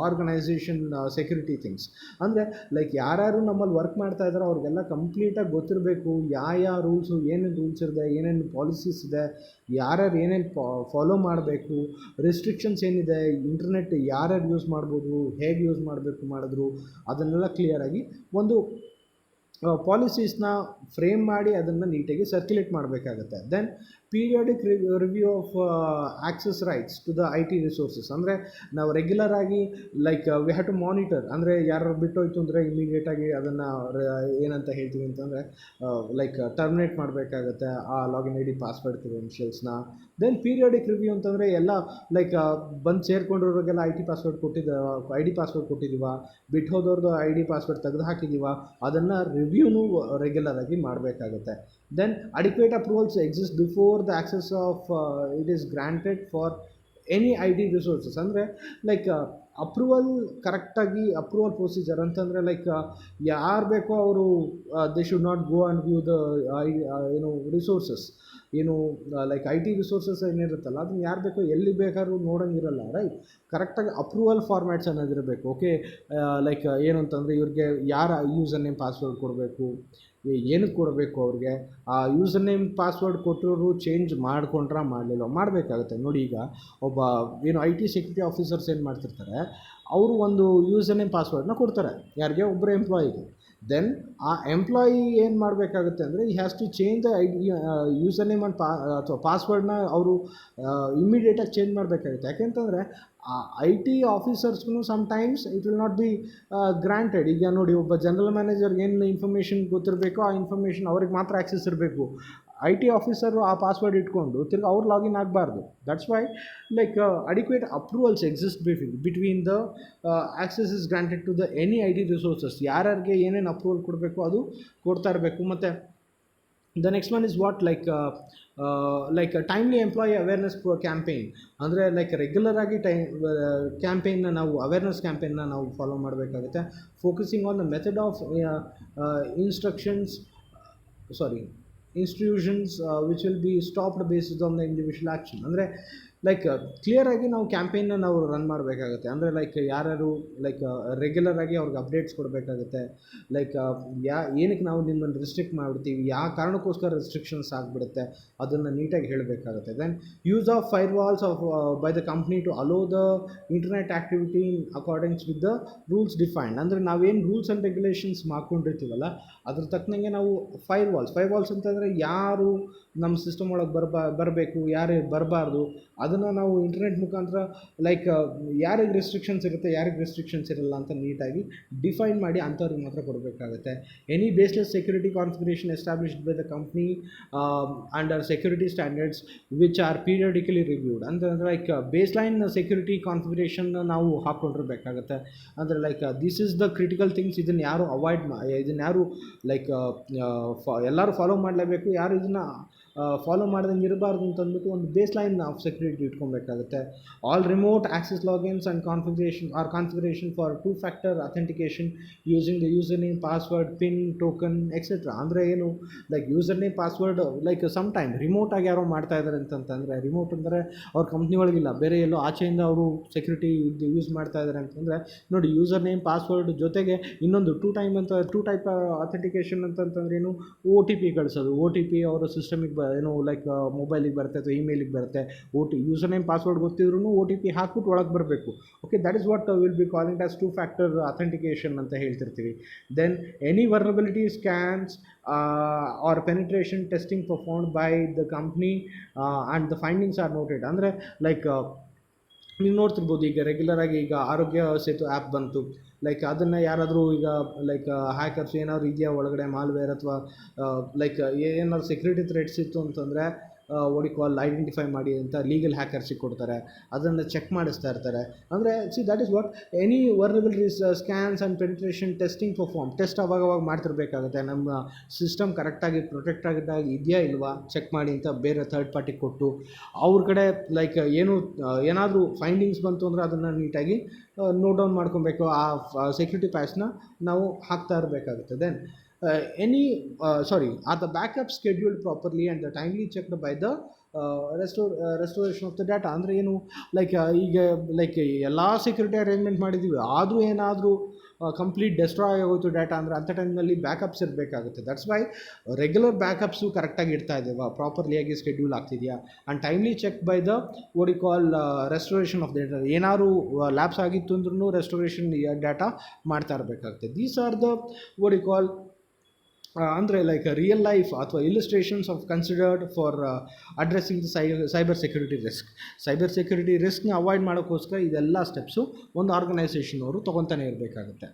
organisation security things. ಅಂದರೆ ಲೈಕ್ ಯಾರ್ಯಾರು ನಮ್ಮಲ್ಲಿ ವರ್ಕ್ ಮಾಡ್ತಾ ಇದ್ದಾರೋ ಅವ್ರಿಗೆಲ್ಲ ಕಂಪ್ಲೀಟಾಗಿ ಗೊತ್ತಿರಬೇಕು ಯಾವ ರೂಲ್ಸು, ಏನೇನು ರೂಲ್ಸ್ ಇದೆ, ಏನೇನು ಪಾಲಿಸೀಸ್ ಇದೆ, ಯಾರ್ಯಾರು ಏನೇನು ಫಾಲೋ ಮಾಡಬೇಕು, ರೆಸ್ಟ್ರಿಕ್ಷನ್ಸ್ ಏನಿದೆ, ಇಂಟರ್ನೆಟ್ ಯಾರ್ಯಾರು ಯೂಸ್ ಮಾಡ್ಬೋದು, ಹೇಗೆ ಯೂಸ್ ಮಾಡಬೇಕು ಮಾಡಿದ್ರು, ಅದನ್ನೆಲ್ಲ ಕ್ಲಿಯರಾಗಿ ಒಂದು ಪಾಲಿಸೀಸ್ನ ಫ್ರೇಮ್ ಮಾಡಿ ಅದನ್ನು ನೀಟಾಗಿ ಸರ್ಕ್ಯುಲೇಟ್ ಮಾಡಬೇಕಾಗತ್ತೆ. Then periodic review of access rights to the IT resources. ಅಂದರೆ ನಾವು ರೆಗ್ಯುಲರ್ ಆಗಿ like we have to monitor, ಅಂದರೆ ಯಾರು ಬಿಟ್ಟೋಯ್ತು ಅಂದರೆ ಇಮಿಡಿಯೇಟಾಗಿ ಅದನ್ನು ಏನಂತ ಹೇಳ್ತೀವಿ ಅಂತಂದರೆ ಲೈಕ್ ಟರ್ಮಿನೇಟ್ ಮಾಡಬೇಕಾಗತ್ತೆ ಆ ಲಾಗಿನ್ ID ಪಾಸ್ವರ್ಡ್ ಕ್ರೆಡೆನ್ಷಿಯಲ್ಸ್ನ. ದೆನ್ ಪೀರಿಯಾಡಿಕ್ ರಿವ್ಯೂ ಅಂತಂದರೆ ಎಲ್ಲ ಲೈಕ್ ಬಂದು ಸೇರ್ಕೊಂಡಿರೋರಿಗೆಲ್ಲ ID ಪಾಸ್ವರ್ಡ್ ಕೊಟ್ಟಿದ್ದೀವ, ಬಿಟ್ಟು ಹೋದವ್ರದ್ದು ID ಪಾಸ್ವರ್ಡ್ ತೆಗೆದು ಹಾಕಿದ್ದೀವ, ಅದನ್ನು ರಿವ್ಯೂನು ರೆಗ್ಯುಲರ್ ಆಗಿ ಮಾಡಬೇಕಾಗುತ್ತೆ. Then adequate approvals exist before the access of it is granted for any IT resources. ಅಂದರೆ ಲೈಕ್ ಅಪ್ರೂವಲ್ ಕರೆಕ್ಟಾಗಿ ಅಪ್ರೂವಲ್ ಪ್ರೊಸೀಜರ್ ಅಂತಂದರೆ ಲೈಕ್ ಯಾರು ಬೇಕೋ ಅವರು they should not go and view the resources, ಏನು ಲೈಕ್ IT ರಿಸೋರ್ಸಸ್ ಏನಿರುತ್ತಲ್ಲ ಅದನ್ನು ಯಾರು ಬೇಕೋ ಎಲ್ಲಿ ಬೇಕಾದ್ರೂ ನೋಡೋಂಗಿರಲ್ಲ, ರೈಟ್. ಕರೆಕ್ಟಾಗಿ ಅಪ್ರೂವಲ್ ಫಾರ್ಮ್ಯಾಟ್ಸ್ ಅನ್ನೋದಿರಬೇಕು. ಓಕೆ, ಲೈಕ್ ಏನು ಅಂತಂದರೆ ಇವ್ರಿಗೆ ಯಾರ ಯೂಸರ್ ನೇಮ್ ಪಾಸ್ವರ್ಡ್ ಕೊಡಬೇಕು, ಏನಕ್ಕೆ ಕೊಡಬೇಕು, ಅವ್ರಿಗೆ ಆ ಯೂಸರ್ ನೇಮ್ ಪಾಸ್ವರ್ಡ್ ಕೊಟ್ಟರು ಚೇಂಜ್ ಮಾಡಲಿಲ್ಲ ಮಾಡಬೇಕಾಗುತ್ತೆ. ನೋಡಿ, ಈಗ ಒಬ್ಬ IT ಸೆಕ್ಯೂರಿಟಿ ಆಫೀಸರ್ಸ್ ಏನು ಮಾಡ್ತಿರ್ತಾರೆ, ಅವರು ಒಂದು ಯೂಸರ್ ನೇಮ್ ಪಾಸ್ವರ್ಡ್ನ ಕೊಡ್ತಾರೆ ಯಾರಿಗೆ, ಒಬ್ಬರು ಎಂಪ್ಲಾಯಿಗೆ. ದೆನ್ ಆ ಎಂಪ್ಲಾಯಿ ಏನು ಮಾಡಬೇಕಾಗುತ್ತೆ ಅಂದರೆ ಈ has to change the user name and ಅಥವಾ ಪಾಸ್ವರ್ಡ್ನ ಅವರು ಇಮ್ಮಿಡಿಯೇಟಾಗಿ ಚೇಂಜ್ ಮಾಡಬೇಕಾಗುತ್ತೆ. ಯಾಕೆಂತಂದರೆ IT ಆಫೀಸರ್ಸ್ಗೂ sometimes it will not be granted. ಈಗ ನೋಡಿ, ಒಬ್ಬ ಜನರಲ್ ಮ್ಯಾನೇಜರ್ಗೆ ಏನು ಇನ್ಫಾರ್ಮೇಷನ್ ಗೊತ್ತಿರಬೇಕೋ ಆ ಇನ್ಫಾರ್ಮೇಷನ್ ಅವ್ರಿಗೆ ಮಾತ್ರ ಆ್ಯಕ್ಸೆಸ್ ಇರಬೇಕು. IT ಆಫೀಸರು ಆ ಪಾಸ್ವರ್ಡ್ ಇಟ್ಕೊಂಡು ತಿರ್ಗಿ ಅವ್ರು ಲಾಗಿನ್ ಆಗಬಾರ್ದು. That's why like adequate approvals exist between the access is granted to the any IT resources. ಯಾರ್ಯಾರಿಗೆ ಏನೇನು ಅಪ್ರೂವಲ್ ಕೊಡಬೇಕು ಅದು ಕೊಡ್ತಾ ಇರಬೇಕು. ಮತ್ತು the next one is what like timely employee awareness campaign. ಅಂದರೆ ಲೈಕ್ ರೆಗ್ಯುಲರ್ ಆಗಿ ಕ್ಯಾಂಪೇನ್ನ ನಾವು ಅವೇರ್ನೆಸ್ ಕ್ಯಾಂಪೇನ್ನ ನಾವು ಫಾಲೋ ಮಾಡಬೇಕಾಗುತ್ತೆ. Focusing on the method of institutions which will be stopped based on the individual action. ಅಂದರೆ ಲೈಕ್ ಕ್ಲಿಯರಾಗಿ ನಾವು ಕ್ಯಾಂಪೇನ್ನ ನಾವು ರನ್ ಮಾಡಬೇಕಾಗುತ್ತೆ. ಅಂದರೆ ಲೈಕ್ ಯಾರ್ಯಾರು ಲೈಕ್ ರೆಗ್ಯುಲರ್ ಆಗಿ ಅವ್ರಿಗೆ ಅಪ್ಡೇಟ್ಸ್ ಕೊಡಬೇಕಾಗುತ್ತೆ. ಲೈಕ್ ಏನಕ್ಕೆ ನಾವು ನಿಮ್ಮನ್ನು ರಿಸ್ಟ್ರಿಕ್ಟ್ ಮಾಡಿಬಿಡ್ತೀವಿ, ಯಾವ ಕಾರಣಕ್ಕೋಸ್ಕರ ರೆಸ್ಟ್ರಿಕ್ಷನ್ಸ್ ಆಗಿಬಿಡುತ್ತೆ, ಅದನ್ನು ನೀಟಾಗಿ ಹೇಳಬೇಕಾಗುತ್ತೆ. Then use of firewalls of by the company to allow the internet activity in accordings with the rules defined. ಅಂದರೆ ನಾವೇನು ರೂಲ್ಸ್ ಆ್ಯಂಡ್ ರೆಗ್ಯುಲೇಷನ್ಸ್ ಮಾಡ್ಕೊಂಡಿರ್ತೀವಲ್ಲ ಅದ್ರ ತಕ್ಕನಂಗೆ ನಾವು ಫೈರ್ವಾಲ್ಸ್ ಅಂತಂದರೆ ಯಾರು ನಮ್ಮ ಸಿಸ್ಟಮ್ ಒಳಗೆ ಬರಬೇಕು, ಯಾರು ಬರಬಾರ್ದು, ಅದನ್ನು ನಾವು ಇಂಟರ್ನೆಟ್ ಮುಖಾಂತರ ಲೈಕ್ ಯಾರಿಗೆ ರೆಸ್ಟ್ರಿಕ್ಷನ್ಸ್ ಇರುತ್ತೆ, ಯಾರಿಗೆ ರೆಸ್ಟ್ರಿಕ್ಷನ್ಸ್ ಇರಲ್ಲ ಅಂತ ನೀಟಾಗಿ ಡಿಫೈನ್ ಮಾಡಿ ಅಂಥವ್ರಿಗೆ ಮಾತ್ರ ಕೊಡಬೇಕಾಗುತ್ತೆ. Any baseless security configuration established by the company under security standards which are periodically reviewed. ಅಂತಂದರೆ ಲೈಕ್ ಬೇಸ್ಲೈನ್ ಸೆಕ್ಯೂರಿಟಿ ಕಾನ್ಫಿಗರೇಷನ್ ನಾವು ಹಾಕ್ಕೊಂಡಿರ್ಬೇಕಾಗತ್ತೆ. ಅಂದರೆ like this is the critical things, ಇದನ್ನು ಯಾರು ಇದನ್ನು ಯಾರು ಲೈಕ್ ಎಲ್ಲರೂ ಫಾಲೋ ಮಾಡಲೇಬೇಕು, ಯಾರು ಇದನ್ನು ಫಾಲೋ ಮಾಡ್ದಂಗೆ ಇರಬಾರ್ದು ಅಂತಂದ್ಬಿಟ್ಟು ಒಂದು ಬೇಸ್ ಲೈನ್ ಆಫ್ ಸೆಕ್ಯೂರಿಟಿ ಇಟ್ಕೊಬೇಕಾಗುತ್ತೆ. All remote access logins and configuration for 2-factor authentication using the user name, password, pin, token etcetera. ಅಂದರೆ ಏನು like user name password like some time ರಿಮೋಟಾಗಿ ಯಾರೋ ಮಾಡ್ತಾ ಇದ್ದಾರೆ ಅಂತಂದರೆ, ರಿಮೋಟ್ ಅಂದರೆ ಅವ್ರ ಕಂಪ್ನಿ ಒಳಗಿಲ್ಲ, ಬೇರೆ ಎಲ್ಲೋ ಆಚೆಯಿಂದ ಅವರು ಸೆಕ್ಯೂರಿಟಿ ಯೂಸ್ ಮಾಡ್ತಾ ಇದ್ದಾರೆ ಅಂತಂದರೆ ನೋಡಿ, ಯೂಸರ್ ನೇಮ್ ಪಾಸ್ವರ್ಡ್ ಜೊತೆಗೆ ಇನ್ನೊಂದು ಟೂ ಟೈಪ್ ಅಥೆಂಟಿಕೇಷನ್ ಅಂತಂತಂದ್ರೆ ಏನು, OTP ಕಳಿಸೋದು. OTP ಅವರ ಸಿಸ್ಟಮಿಗೆ ಏನು ಲೈಕ್ ಮೊಬೈಲಿಗೆ ಬರುತ್ತೆ ಅಥವಾ ಇಮೇಲಿಗೆ ಬರುತ್ತೆ. ಯೂಸರ್ ನೇಮ್ ಪಾಸ್ವರ್ಡ್ ಗೊತ್ತಿದ್ರೂ OTP ಹಾಕ್ಬಿಟ್ಟು ಒಳಗೆ ಬರಬೇಕು. Okay, that is what will be calling as 2-factor authentication ಅಂತ ಹೇಳ್ತಿರ್ತೀವಿ. Then any vulnerability scans or penetration testing performed by the company and the findings are noted. ಅಂದರೆ ಲೈಕ್ ನೀವು ನೋಡ್ತಿರ್ಬೋದು, ಈಗ ರೆಗ್ಯುಲರಾಗಿ ಈಗ ಆರೋಗ್ಯ ಸೇತು ಆ್ಯಪ್ ಬಂತು, ಲೈಕ್ ಅದನ್ನು ಯಾರಾದರೂ ಈಗ ಲೈಕ್ ಹ್ಯಾಕರ್ಸ್ ಏನಾದ್ರು ಇದೆಯಾ ಒಳಗಡೆ ಮಾಲ್ವೇರ್ ಅಥವಾ ಲೈಕ್ ಏನಾದ್ರು ಸೆಕ್ಯೂರಿಟಿ ಥ್ರೆಟ್ಸ್ ಇತ್ತು ಅಂತಂದರೆ ವಾಟ್ ಯು ಕಾಲ್ ಐಡೆಂಟಿಫೈ ಮಾಡಿ ಅಂತ ಲೀಗಲ್ ಹ್ಯಾಕರ್ಸಿಗೆ ಕೊಡ್ತಾರೆ, ಅದನ್ನು ಚೆಕ್ ಮಾಡಿಸ್ತಾ ಇರ್ತಾರೆ. ಅಂದರೆ that is what any vulnerable scans and penetration testing perform test ಅವಾಗ ಮಾಡ್ತಿರ್ಬೇಕಾಗುತ್ತೆ. ನಮ್ಮ ಸಿಸ್ಟಮ್ ಕರೆಕ್ಟಾಗಿ ಪ್ರೊಟೆಕ್ಟ್ ಆಗಿದ್ದಾಗ ಇದೆಯಾ ಇಲ್ವಾ ಚೆಕ್ ಮಾಡಿ ಅಂತ ಬೇರೆ ಥರ್ಡ್ ಪಾರ್ಟಿಗೆ ಕೊಟ್ಟು ಅವ್ರ ಕಡೆ ಲೈಕ್ ಏನಾದರೂ ಫೈಂಡಿಂಗ್ಸ್ ಬಂತು ಅಂದರೆ ಅದನ್ನು ನೀಟಾಗಿ ನೋಟ್ ಡೌನ್ ಮಾಡ್ಕೊಬೇಕು. ಆ ಸೆಕ್ಯೂರಿಟಿ ಪ್ಯಾಚ್ನ ನಾವು ಹಾಕ್ತಾ ಇರಬೇಕಾಗುತ್ತೆ. Then are the backups scheduled properly and timely checked by the restoration of the data? ಅಂದರೆ ಏನು, ಈಗ ಎಲ್ಲ ಸೆಕ್ಯೂರಿಟಿ ಅರೇಂಜ್ಮೆಂಟ್ ಮಾಡಿದ್ದೀವಿ, ಆದರೂ ಏನಾದರೂ ಕಂಪ್ಲೀಟ್ ಡೆಸ್ಟ್ರಾಯ್ ಆಗೋಯ್ತು ಡಾಟಾ ಅಂದರೆ ಅಂಥ ಟೈಮ್ನಲ್ಲಿ ಬ್ಯಾಕಪ್ಸ್ ಇರಬೇಕಾಗುತ್ತೆ. ದಟ್ಸ್ ವೈ ರೆಗ್ಯುಲರ್ ಬ್ಯಾಕಪ್ಸು ಕರೆಕ್ಟಾಗಿ ಇಡ್ತಾ ಇದ್ದೇವಾ, ಪ್ರಾಪರ್ಲಿಯಾಗಿ ಸ್ಕೆಡ್ಯೂಲ್ ಆಗ್ತಿದೆಯಾ, and timely check by the what you call restoration of data. ಏನಾದ್ರು ಲ್ಯಾಪ್ಸ್ ಆಗಿತ್ತು ಅಂದ್ರೂ ರೆಸ್ಟೋರೇಷನ್ ಡಾಟಾ ಮಾಡ್ತಾ ಇರಬೇಕಾಗುತ್ತೆ. These are the what you call ಅಂದರೆ ರಿಯಲ್ ಲೈಫ್ ಅಥವಾ illustrations of considered for addressing the cyber security risk. Cyber security ರಿಸ್ಕ್ನ ಅವಾಯ್ಡ್ ಮಾಡೋಕ್ಕೋಸ್ಕರ ಇದೆಲ್ಲ ಸ್ಟೆಪ್ಸು ಒಂದು ಆರ್ಗನೈಸೇಷನ್ ಅವರು ತೊಗೊತಾನೆ ಇರಬೇಕಾಗುತ್ತೆ.